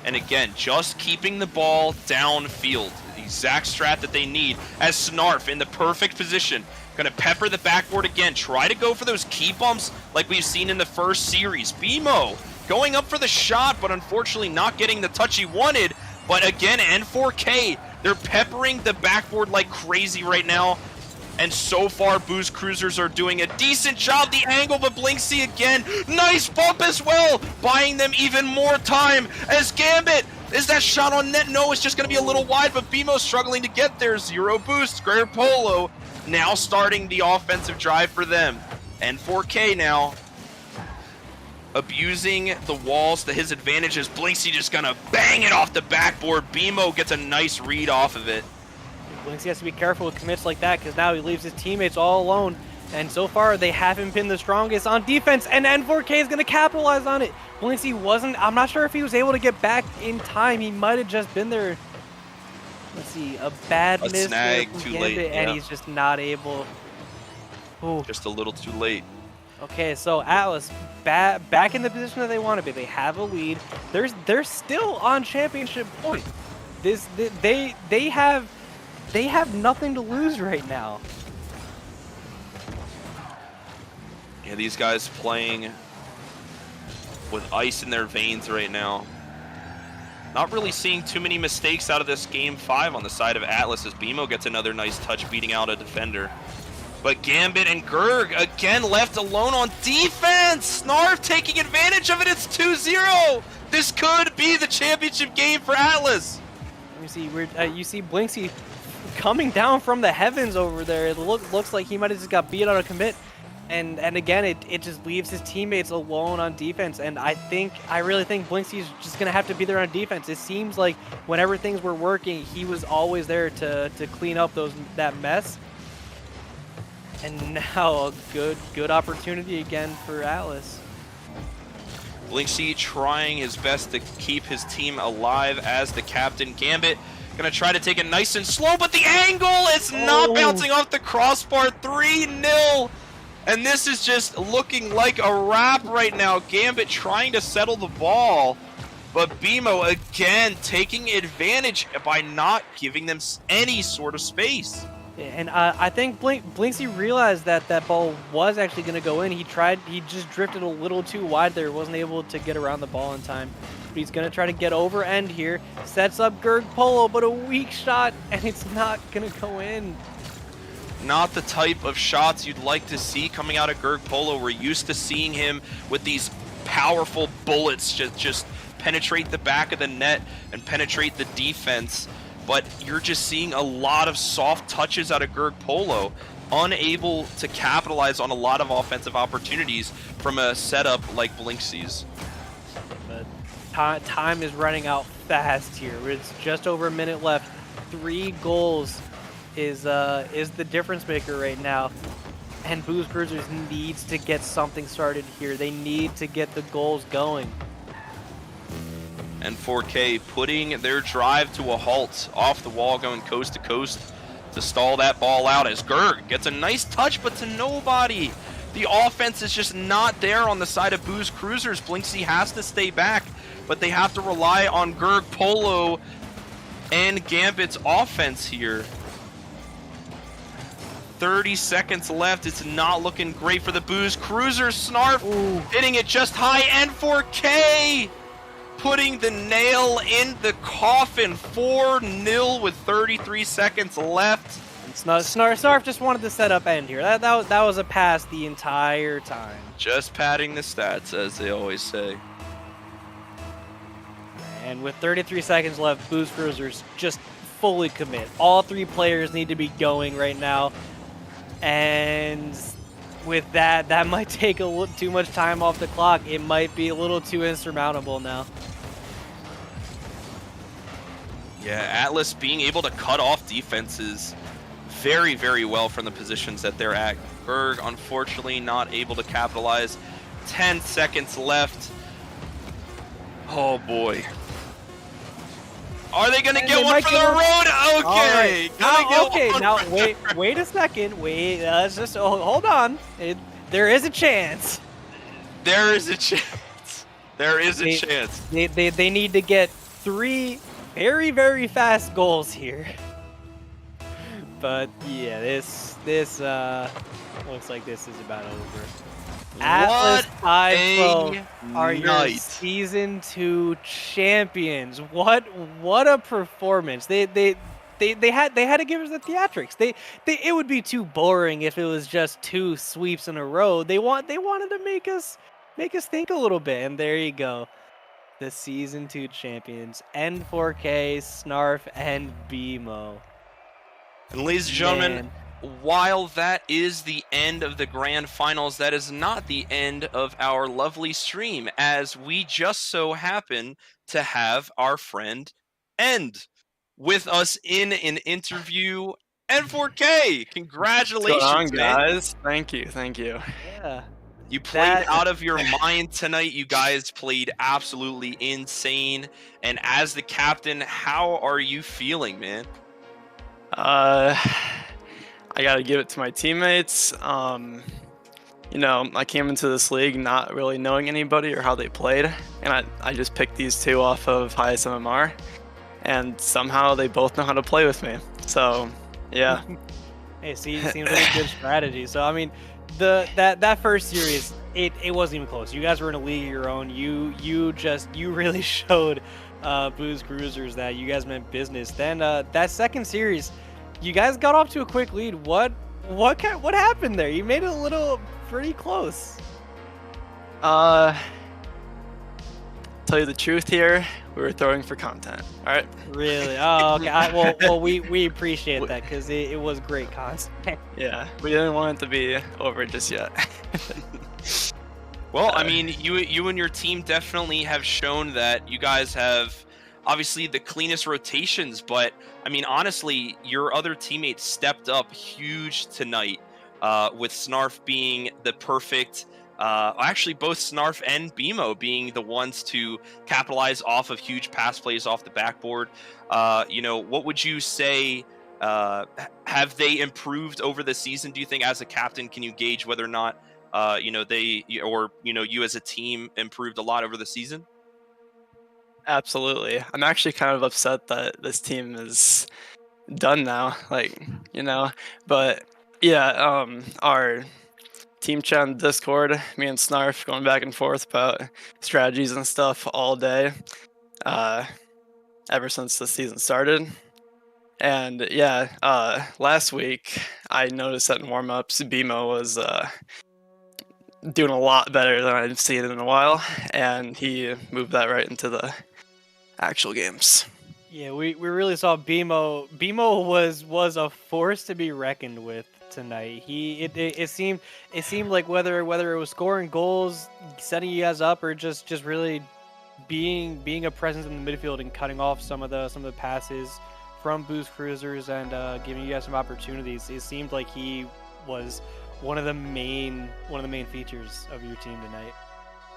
And again, just keeping the ball downfield. The exact strat that they need as Snarf in the perfect position. Going to pepper the backboard again. Try to go for those key bumps like we've seen in the first series. BMO going up for the shot, but unfortunately not getting the touch he wanted. But again, N4K, they're peppering the backboard like crazy right now. And so far, Boost Cruisers are doing a decent job. The angle, but Blinksy again. Nice bump as well, buying them even more time as Gambit. Is that shot on net? No, it's just going to be a little wide, but BMO struggling to get there. 0 boost. Square Polo now starting the offensive drive for them. And 4K now abusing the walls to his advantages. Blinksy just going to bang it off the backboard. BMO gets a nice read off of it. Blinksy has to be careful with commits like that because now he leaves his teammates all alone. And so far, they haven't been the strongest on defense, and N4K is going to capitalize on it. Blinksy wasn't, I'm not sure if he was able to get back in time. He might have just been there. Let's see, a bad miss. Snag, too late. And yeah. he's just not able. Ooh. Just a little too late. Okay, so Atlas back in the position that they want to be. They have a lead. They're still on championship point. They have nothing to lose right now. Yeah, these guys playing with ice in their veins right now. Not really seeing too many mistakes out of this game 5 on the side of Atlas as BMO gets another nice touch beating out a defender. But Gambit and Gerg again left alone on defense. Snarf taking advantage of it. It's 2-0. This could be the championship game for Atlas. Let me see. You see Blinksy coming down from the heavens over there. It looks like he might have just got beat on a commit. And again, it just leaves his teammates alone on defense. And I really think Blinksy's just going to have to be there on defense. It seems like whenever things were working, he was always there to clean up that mess. And now a good opportunity again for Atlas. Blinksy trying his best to keep his team alive as the captain. Gambit gonna try to take it nice and slow, but the angle is not bouncing off the crossbar. 3-0. And this is just looking like a wrap right now. Gambit trying to settle the ball, but BMO again taking advantage by not giving them any sort of space. And I think Blinksy realized that ball was actually going to go in. He just drifted a little too wide there. Wasn't able to get around the ball in time. But he's going to try to get over end here. Sets up Gerg Polo, but a weak shot, and it's not going to go in. Not the type of shots you'd like to see coming out of Gerg Polo. We're used to seeing him with these powerful bullets just penetrate the back of the net and penetrate the defense. But you're just seeing a lot of soft touches out of Gerg Polo, unable to capitalize on a lot of offensive opportunities from a setup like Blinksies. But time is running out fast here. It's just over a minute left. 3 goals is the difference maker right now. And Booze Cruisers needs to get something started here. They need to get the goals going. And 4K putting their drive to a halt, off the wall, going coast to coast to stall that ball out as Gerg gets a nice touch, but to nobody. The offense is just not there on the side of Booze Cruisers. Blinksy has to stay back, but they have to rely on Gerg Polo and Gambit's offense here. 30 seconds left. It's not looking great for the Booze Cruisers. Snarf hitting it just high, and 4K putting the nail in the coffin. 4-0 with 33 seconds left. Snarf just wanted the setup end here. That was a pass the entire time. Just padding the stats, as they always say. And with 33 seconds left, Booze Cruisers just fully commit. All 3 players need to be going right now. And with that might take a little too much time off the clock. It might be a little too insurmountable now. Yeah, Atlas being able to cut off defenses very, very well from the positions that they're at. Berg, unfortunately, not able to capitalize. 10 seconds left. Oh, boy. Are they going to get one for the road? Okay. Right. Now wait a second. Let's just hold on. There is a chance. There is a chance. There is a chance. They need to get 3 very, very fast goals here. But yeah, this looks like this is about over. Atlas High are your season 2 champions. What a performance! They had to give us the theatrics. It would be too boring if it was just 2 sweeps in a row. They wanted to make us think a little bit, and there you go. The season 2 champions, N4K, Snarf, and BMO. And ladies and gentlemen, while that is the end of the grand finals, that is not the end of our lovely stream, as we just so happen to have our friend End with us in an interview. N4K, congratulations, What's going on, guys? Thank you. Yeah. You played out of your mind tonight. You guys played absolutely insane. And as the captain, how are you feeling, man? I gotta give it to my teammates. You know, I came into this league not really knowing anybody or how they played, and I just picked these 2 off of highest MMR, and somehow they both know how to play with me. So, yeah. Hey, seems like a good strategy. So, I mean, that first series, it wasn't even close. You guys were in a league of your own. You really showed Booze Cruisers that you guys meant business. Then that second series, you guys got off to a quick lead. What happened there? You made it pretty close. Tell you the truth here, we were throwing for content. All right. Really? Oh, okay. Well, we appreciate that because it was great content. Yeah, we didn't want it to be over just yet. Well, I mean, you and your team definitely have shown that you guys have obviously the cleanest rotations, but I mean, honestly, your other teammates stepped up huge tonight, with Snarf being the perfect, actually both Snarf and BMO being the ones to capitalize off of huge pass plays off the backboard. You know, what would you say, have they improved over the season? Do you think as a captain, can you gauge whether or not, you know, you as a team improved a lot over the season? Absolutely. I'm actually kind of upset that this team is done now, like, you know, but yeah, our team chat on Discord, me and Snarf going back and forth about strategies and stuff all day, ever since the season started. And yeah, last week I noticed that in warm-ups, BMO was doing a lot better than I've seen in a while, and he moved that right into the actual games. Yeah, we really saw BMO. BMO was a force to be reckoned with tonight. It seemed like whether it was scoring goals, setting you guys up, or just really being a presence in the midfield and cutting off some of the passes from boost cruisers and giving you guys some opportunities. It seemed like he was one of the main features of your team tonight.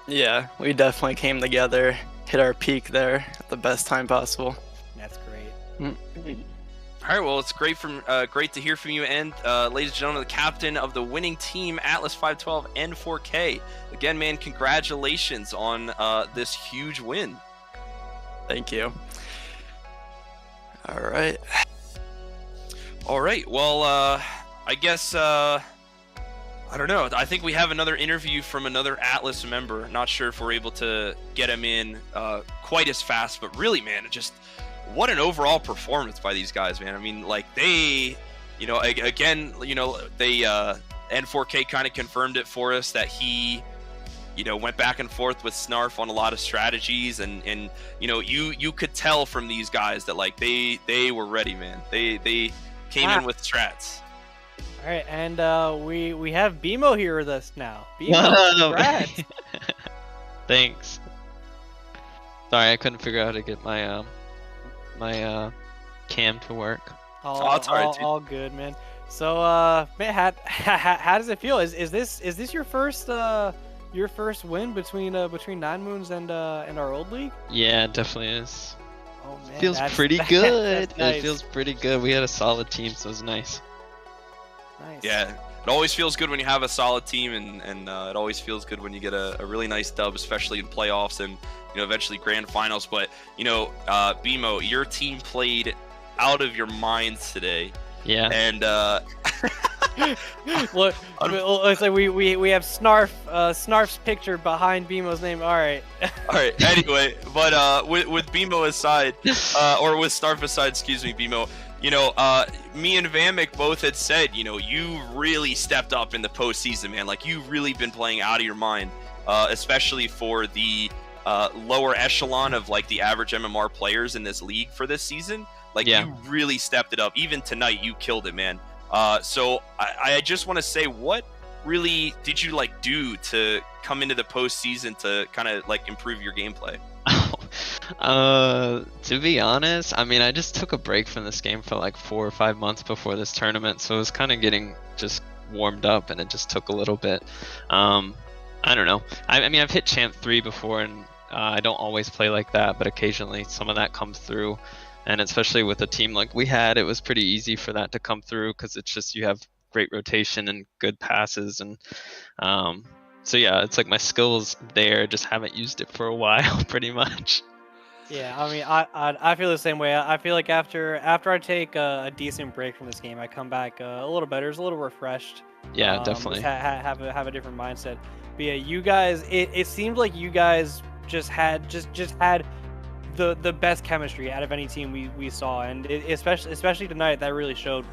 Yeah, we definitely came together, hit our peak there at the best time possible. That's great. All right, well, it's great to hear from you, and ladies and gentlemen, the captain of the winning team, Atlas 512 N4K. Again, man, congratulations on this huge win. Thank you. All right. Well, I guess I don't know. I think we have another interview from another Atlas member. Not sure if we're able to get him in quite as fast, but really, man, just what an overall performance by these guys, man. I mean, like they, again, they N4K kind of confirmed it for us that he, went back and forth with Snarf on a lot of strategies, and you could tell from these guys that like they were ready, man. They came in with strats. All right, and we have BMO here with us now. BMO, congrats. Thanks. Sorry, I couldn't figure out how to get my my cam to work. All good, man. So, man, how does it feel? Is this your first win between 9Moons and our old league? Yeah, it definitely is. Oh man, feels pretty good. That's nice. It feels pretty good. We had a solid team, so it was nice. Nice. Yeah, it always feels good when you have a solid team, and it always feels good when you get a really nice dub, especially in playoffs and eventually grand finals. But BMO, your team played out of your minds today. Yeah. And Look, it's like we have Snarf's picture behind BMO's name. All right. All right. Anyway, but with BMO aside, or with Snarf aside, excuse me, BMO. Me and Vamic both had said, you really stepped up in the postseason, man. Like, you've really been playing out of your mind, especially for the lower echelon of, like, the average MMR players in this league for this season. Like, yeah. You really stepped it up. Even tonight, you killed it, man. So I just want to say, what really did you, like, do to come into the postseason to kind of, like, improve your gameplay? To be honest, I mean, I just took a break from this game for like 4 or 5 months before this tournament, so it was kind of getting just warmed up, and it just took a little bit. I don't know. I mean, I've hit Champ 3 before, and I don't always play like that, but occasionally some of that comes through, and especially with a team like we had, it was pretty easy for that to come through, because it's just you have great rotation and good passes, and so yeah, it's like my skills there, just haven't used it for a while, pretty much. Yeah, I mean, I feel the same way. I feel like after I take a decent break from this game, I come back a little better, just a little refreshed. Yeah, definitely. Have a different mindset. But yeah, you guys, it seemed like you guys just had the best chemistry out of any team we saw, and especially tonight, that really showed.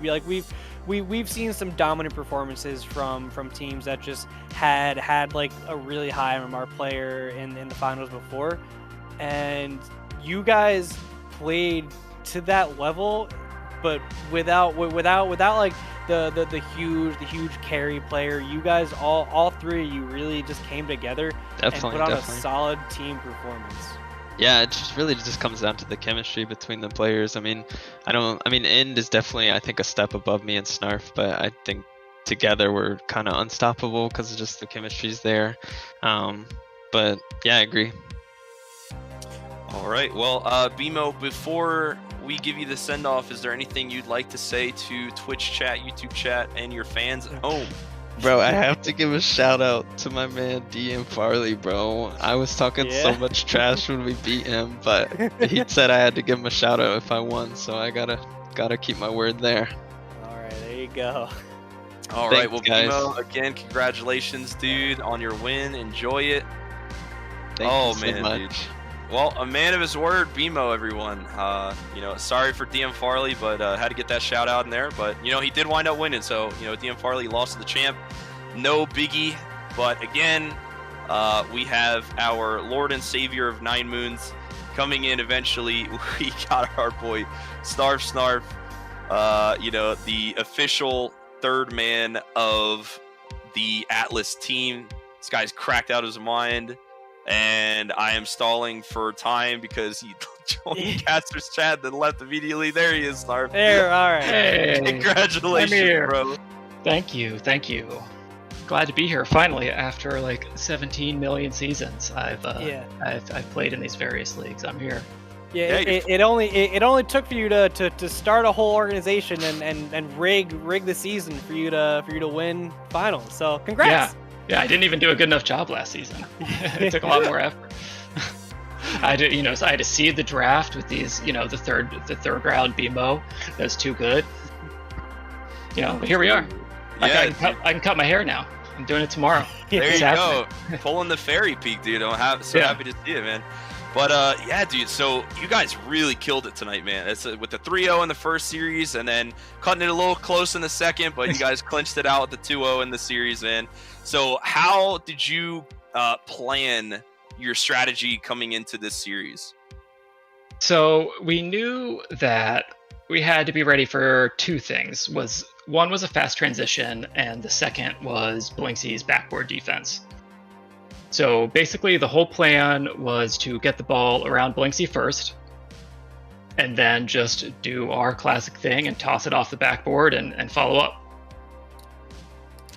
We've seen some dominant performances from teams that just had like a really high MMR player in the finals before, and you guys played to that level, but without like the huge carry player. You guys all three of you really just came together and put on a solid team performance. Yeah, it just really just comes down to the chemistry between the players. I mean, End is definitely, I think, a step above me and Snarf, but I think together we're kind of unstoppable because of just the chemistry's there. But yeah, I agree. All right. Well, BMO, before we give you the send-off, is there anything you'd like to say to Twitch chat, YouTube chat, and your fans at home? Bro, I have to give a shout out to my man DM Farley, bro. I was talking so much trash when we beat him, but he said I had to give him a shout out if I won, so I gotta keep my word there. All right, there you go. All Thanks, right, well, guys. BMO, again, congratulations, dude, on your win. Enjoy it. Thank you so man, much. dude. Well, a man of his word, BMO, everyone. Sorry for DM Farley, but had to get that shout out in there. But, he did wind up winning. So, DM Farley lost to the champ. No biggie. But again, we have our Lord and Savior of 9Moons coming in eventually. We got our boy Snarf, the official third man of the Atlas team. This guy's cracked out his mind, and I am stalling for time because he joined Caster's chat, then left immediately. There he is, Snarf. There, all right. Hey, Congratulations, I'm here. bro. Thank you. Glad to be here finally after like 17 million seasons I've played in these various leagues. I'm here. Yeah, it only took for you to start a whole organization and rig the season for you to win finals. So congrats. Yeah, I didn't even do a good enough job last season. It took a lot more effort. I had to seed the draft with these, the third round BMO. That's too good. But here we are. Yeah, I can cut my hair now. I'm doing it tomorrow. There It's you happening. go. Pulling the fairy peak, dude. Happy to see it, man. But yeah, dude. So you guys really killed it tonight, man. It's with the 3-0 in the first series, and then cutting it a little close in the second. But you guys clinched it out with the 2-0 in the series, man. So how did you plan your strategy coming into this series? So we knew that we had to be ready for two things. One was a fast transition, and the second was Blinxy's backboard defense. So basically, the whole plan was to get the ball around Blinxy first, and then just do our classic thing and toss it off the backboard and follow up.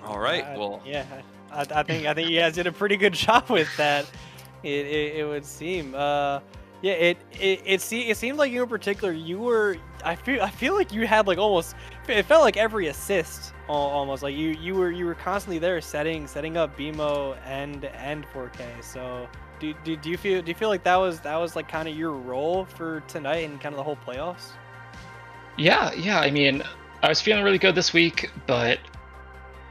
All right. Well, yeah, I think you guys did a pretty good job with that. It would seem. It seemed like you in particular, you were. I feel like you had like almost. It felt like every assist almost like you were constantly there setting up BMO and 4K. So do you feel like that was like kind of your role for tonight and kind of the whole playoffs? Yeah. I mean, I was feeling really good this week, but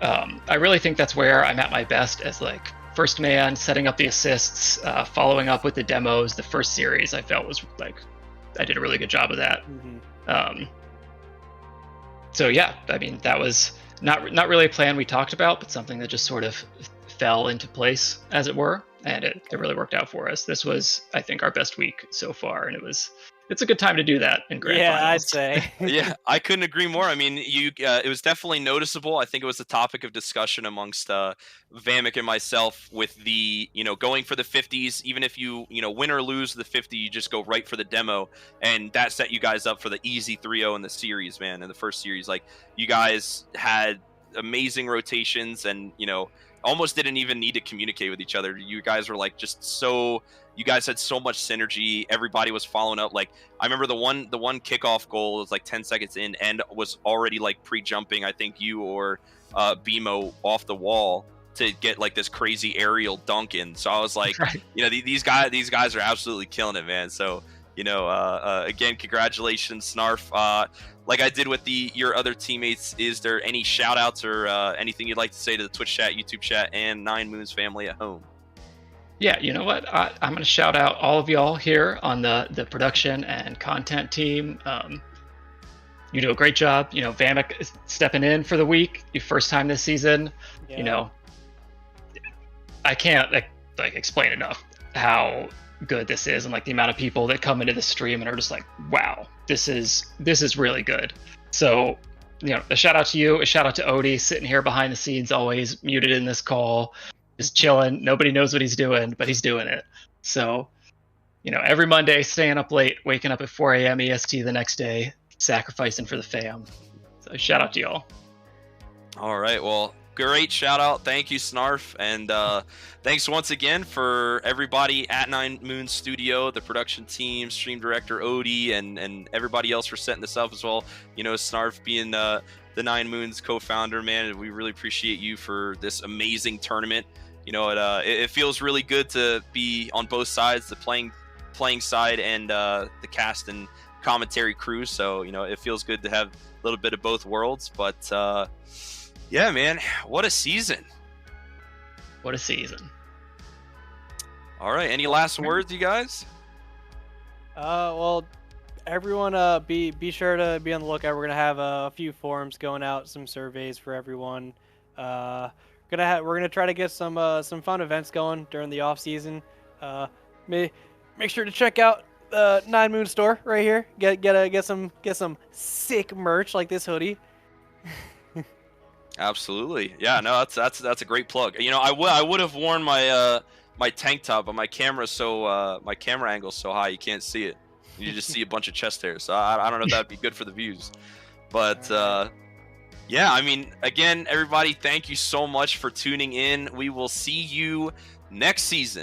I really think that's where I'm at my best as like first man, setting up the assists, following up with the demos. The first series I felt was like I did a really good job of that. Mm-hmm. So yeah, I mean that was not really a plan we talked about, but something that just sort of fell into place, as it were, and it really worked out for us. This was, I think, our best week so far, and it's a good time to do do that in grand finals. I'd say. Yeah, I couldn't agree more. I mean, it was definitely noticeable. I think it was a topic of discussion amongst Vamek and myself with the, going for the 50s. Even if you win or lose the 50, you just go right for the demo, and that set you guys up for the easy 3-0 in the series, man. In the first series, like you guys had amazing rotations, and almost didn't even need to communicate with each other. You guys were like just so. You guys had so much synergy. Everybody was following up. Like I remember the one kickoff goal was like 10 seconds in and was already like pre-jumping. I think you or BMO off the wall to get like this crazy aerial dunk in. So I was like, Right. these guys are absolutely killing it, man. So again, congratulations, Snarf. Like I did with your other teammates, is there any shout outs or anything you'd like to say to the Twitch chat, YouTube chat, and 9Moons family at home? Yeah, you know what? I'm going to shout out all of y'all here on the production and content team. You do a great job. Vamek is stepping in for the week. Your first time this season. Yeah. I can't like explain enough how good this is, and like the amount of people that come into the stream and are just like, wow, this is really good. So a shout out to you, a shout out to Odie, sitting here behind the scenes, always muted in this call, just chilling. Nobody knows what he's doing, but he's doing it. So every Monday, staying up late, waking up at 4 a.m. EST the next day, sacrificing for the fam. So shout out to y'all. All right, well, great shout out. Thank you, Snarf. And thanks once again for everybody at 9Moons Studio, the production team, stream director Odie, and everybody else for setting this up as well. Snarf being the 9Moons co-founder, man, we really appreciate you for this amazing tournament. It feels really good to be on both sides, the playing side and the cast and commentary crew. So, it feels good to have a little bit of both worlds. But yeah, man, what a season. What a season. All right, any last words, you guys? Well, everyone, be sure to be on the lookout. We're gonna have a few forums going out, some surveys for everyone. we're gonna try to get some fun events going during the off season. Make sure to check out the 9Moon store right here. Get some sick merch like this hoodie. Absolutely. Yeah, no, that's a great plug. You know, I would have worn my my tank top, but my camera angle's so high you can't see it. You just see a bunch of chest hairs. So I don't know if that'd be good for the views. But yeah, I mean, again, everybody, thank you so much for tuning in. We will see you next season.